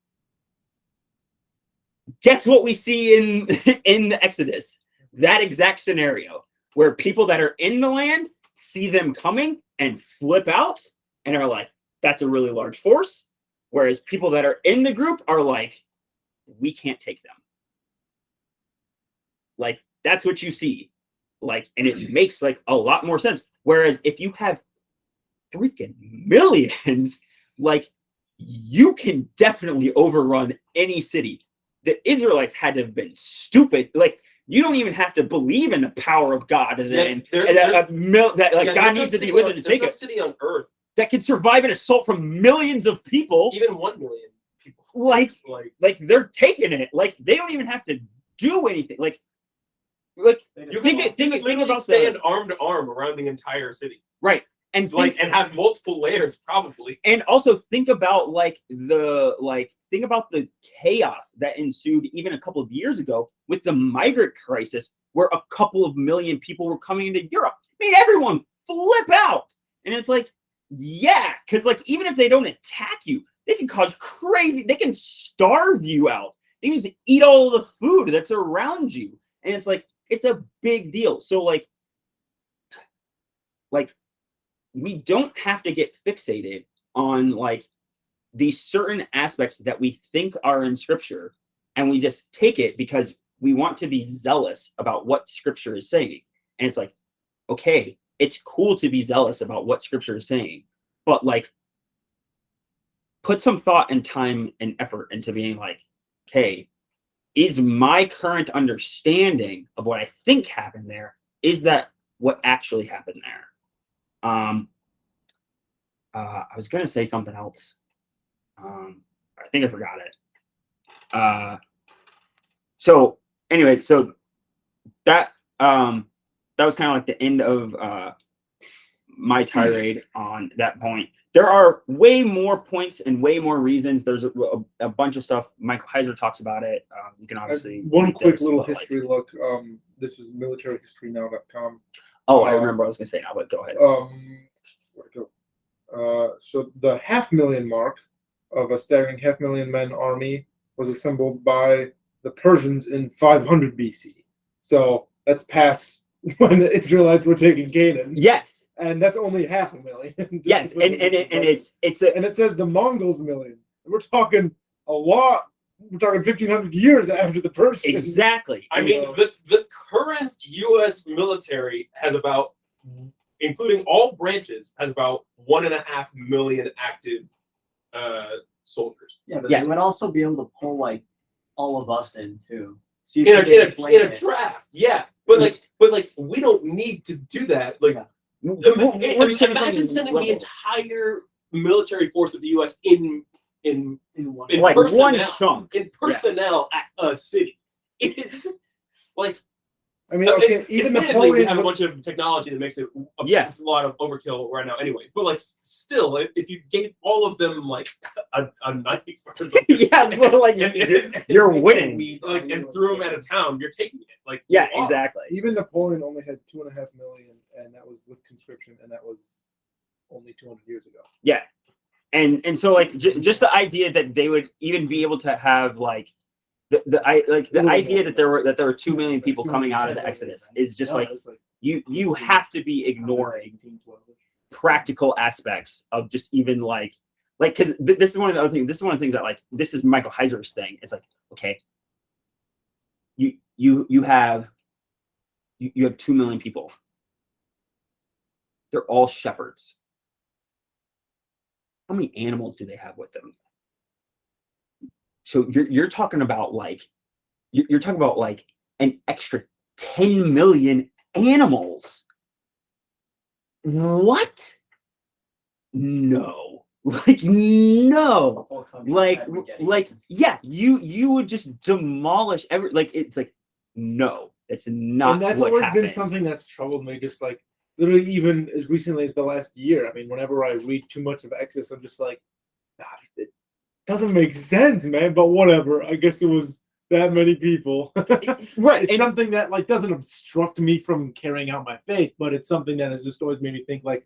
Guess what we see in the Exodus? That exact scenario where people that are in the land see them coming and flip out and are like, that's a really large force. Whereas people that are in the group are like, we can't take them. Like, that's what you see. Like, and it makes like a lot more sense. Whereas if you have freaking millions, like, you can definitely overrun any city. The Israelites had to have been stupid. Like, you don't even have to believe in the power of God, and then God needs to be with it to take it. it. City on Earth that can survive an assault from millions of people, even 1 million people. Like they're taking it. Like, they don't even have to do anything. Like you think about stand arm to arm around the entire city, right? And and have multiple layers, probably. And also think about think about the chaos that ensued even a couple of years ago with the migrant crisis, where a couple of million people were coming into Europe. I mean, everyone flip out, and it's like, yeah, because like, even if they don't attack you, they can cause crazy. They can starve you out. They can just eat all of the food that's around you, and it's like, it's a big deal. So like we don't have to get fixated on like these certain aspects that we think are in scripture, and we just take it because we want to be zealous about what scripture is saying. And it's like, okay, it's cool to be zealous about what scripture is saying, but like, put some thought and time and effort into being like, okay, is my current understanding of what I think happened there, is that what actually happened there? I was gonna say something else. I think I forgot it. So anyway, so that was kind of like the end of my tirade on that point. There are way more points and way more reasons. There's a bunch of stuff. Michael Heiser talks about it. You can obviously one quick little history look. This is militaryhistorynow.com. Oh, I remember what I was gonna say now, but go ahead. Where'd it go? So the 500,000 mark of a staggering 500,000 men army was assembled by the Persians in 500 BC. So that's past when the Israelites were taking Canaan. Yes, and that's only 500,000. Yes, and it says the Mongols million. We're talking a lot. We're talking 1,500 years after the Persians. Exactly. I mean, the current U.S. military has about, including all branches, has about 1.5 million active soldiers. Yeah, but they would also be able to pull like all of us in too. So in a draft, yeah. But like we don't need to do that. Like, imagine sending the entire military force of the U.S. in like personnel, one chunk in personnel at a city. It's like, I mean, okay, even admittedly, we Napoleon have a bunch of technology that makes it a lot of overkill right now anyway. But like, still, if you gave all of them like a knife or something, you're winning. Like, and threw them out of town, you're taking it. Like, exactly. Even Napoleon only had 2.5 million, and that was with conscription, and that was only 200 years ago. Yeah, and so like just the idea that they would even be able to have like the idea that there were 2 million people coming out of the Exodus is just like you have to be ignoring practical aspects of just even like because this is one of the other things. This is one of the things that like this is Michael Heiser's thing. It's like, okay, you have 2 million people. They're all shepherds. How many animals do they have with them? So you're talking about like you're talking about like an extra 10 million animals. What? No. Like, no. Whole country Like, had spaghetti. like, yeah, you would just demolish every, like, it's like, no, it's not And that's what always happened. been something that's troubled me, just like literally even as recently as the last year. I mean, whenever I read too much of Exodus, I'm just like, "Ah, it doesn't make sense, man. But whatever. I guess it was that many people. Right. It's And something that like doesn't obstruct me from carrying out my faith, but it's something that has just always made me think like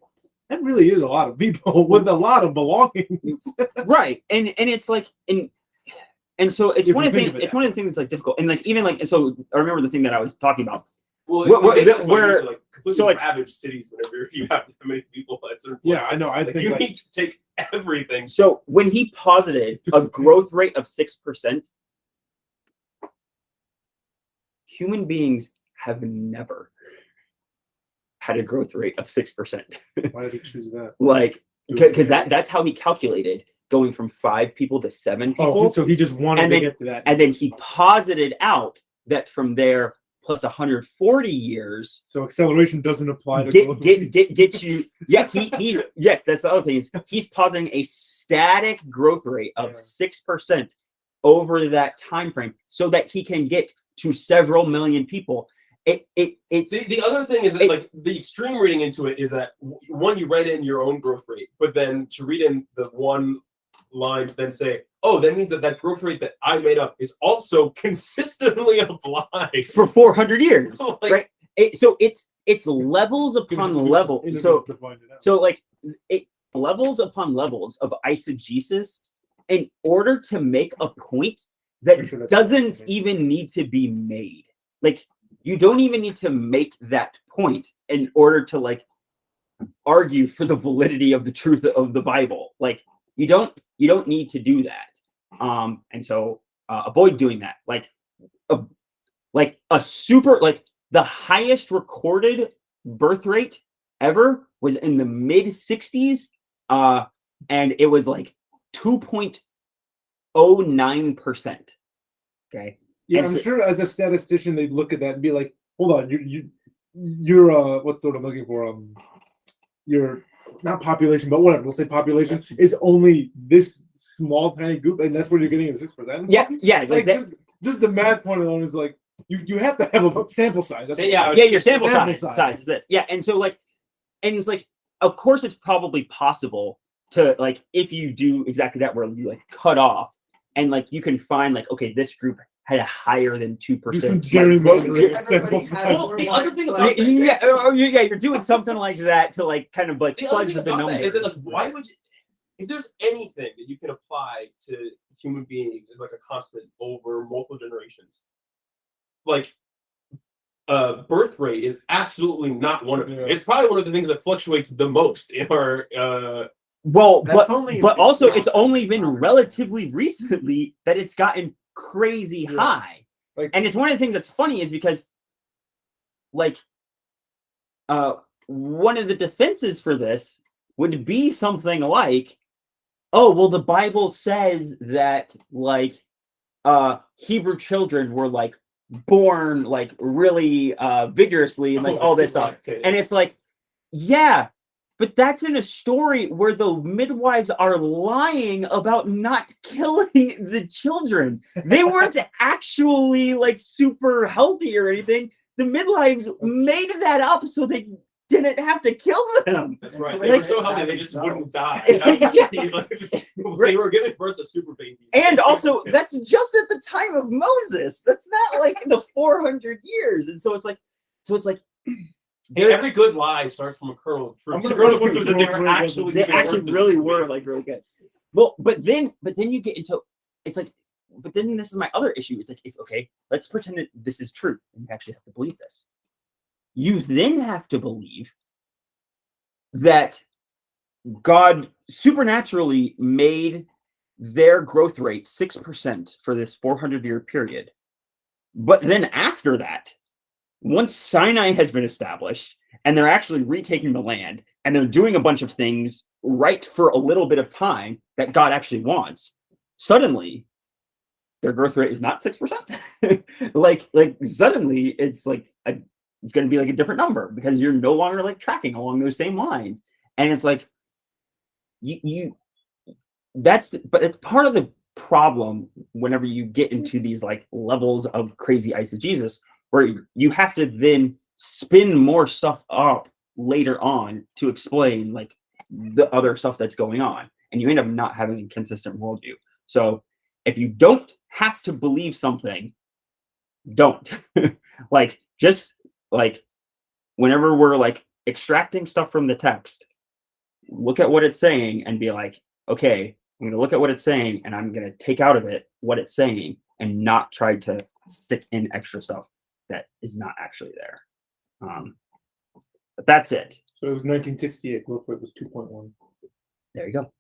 that really is a lot of people with a lot of belongings. right. And it's like, and so it's If one you of the think things, of it it's that one of the things that's like difficult. And like, even like, and so I remember the thing that I was talking about. Well, Where- it makes sense why where- you need to, like completely so, like- ravage cities whenever you have that many people at certain Yeah, points. I know. I Like, think you like, need to take everything. So when he posited a growth rate of 6%, human beings have never had a growth rate of 6%. why did he choose that? Like, because that's how he calculated going from 5 people to 7 people. Oh, so he just wanted and to then- get to that. And then he posited out that from there plus 140 years So acceleration doesn't apply to growth rates. get you. Yeah, he's yes. That's the other thing is he's positing a static growth rate of Yeah. 6% over that time frame, so that he can get to several million people. It's The other thing is that like the extreme reading into it is that one, you write in your own growth rate, but then to read in the one line to then say, oh, that means that that growth rate that I made up is also consistently applied. for 400 years, Like- right? So it's levels upon level. So like it levels upon levels of eisegesis in order to make a point that Pretty sure that's doesn't amazing. even need to be made. Like you don't even need to make that point in order to like argue for the validity of the truth of the Bible. Like you don't need to do that. And so avoid doing that. Like a super, like the highest recorded birth rate ever was in the mid 60s. And it was like 2.09%. Okay. Yeah, And I'm so- sure as a statistician they'd look at that and be like, hold on, you're what's the word I'm looking for? Your not population, but whatever, we'll say population is only this small tiny group, and that's where you're getting your 6%. Yeah, Like that, just the math point alone is like you have to have a sample size. That's So, what- yeah, yeah, your sample Sample size size. is this. Yeah, and so like, and it's like, of course, it's probably possible to like, if you do exactly that, where you like cut off, and like you can find like, okay, this group had a higher than 2%. do some like, gerrymandering of Everybody sample has size. Well, the one other thing flag. about that- yeah, you're doing something like that to like kind of like The other fudge thing the about that numbers. is that, like, why would you, if there's anything that you can apply to human beings as like a constant over multiple generations, like birth rate is absolutely not one of them. Yeah. It's probably one of the things that fluctuates the most in our Well, That's only but also yeah. it's only been relatively recently that it's gotten crazy Yeah. high. Like- And it's one of the things that's funny is because like one of the defenses for this would be something like, oh, well, the Bible says that like Hebrew children were like born like really vigorously and like all this stuff. And it's like, yeah, but that's in a story where the midwives are lying about not killing the children. They weren't actually like super healthy or anything. The midwives made that up so they didn't have to kill them. That's right. So They like- were so healthy they just wouldn't die. Yeah. They were giving birth to super babies. And also, that's just at the time of Moses. That's not like the 400 years. And so it's like, And every good lie starts from a kernel of I'm truth. gonna So go the with truth the is that they were growth rate actually they giving actually birth to really super were babies. like real good. Well, but then you get into, it's like, but then this is my other issue. It's like, if okay, let's pretend that this is true, and you actually have to believe this. You then have to believe that God supernaturally made their growth rate 6% for this 400-year period. But then after that, once Sinai has been established and they're actually retaking the land and they're doing a bunch of things right for a little bit of time that God actually wants, suddenly their growth rate is not 6%. like suddenly it's like it's going to be like a different number because you're no longer like tracking along those same lines. And it's like but it's part of the problem whenever you get into these like levels of crazy eisegesis, where you have to then spin more stuff up later on to explain like the other stuff that's going on, and you end up not having a consistent worldview. So if you don't have to believe something, don't. Like just like whenever we're like extracting stuff from the text, look at what it's saying and be like, okay, I'm going to look at what it's saying and I'm going to take out of it what it's saying and not try to stick in extra stuff that is not actually there. But that's it. So it was 1968. Growth rate was 2.1. There you go.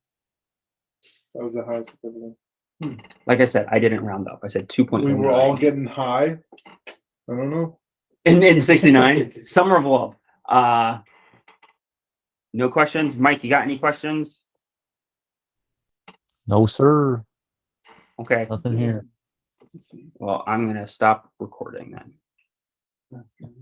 That was the highest it's ever been. Like I said, I didn't round up. I said 2.1. We were all getting high. I don't know. in 69. Summer of Love. No questions. Mike, you got any questions? No, sir. Okay. Nothing here. Let's see. Well, I'm going to stop recording then. That's good.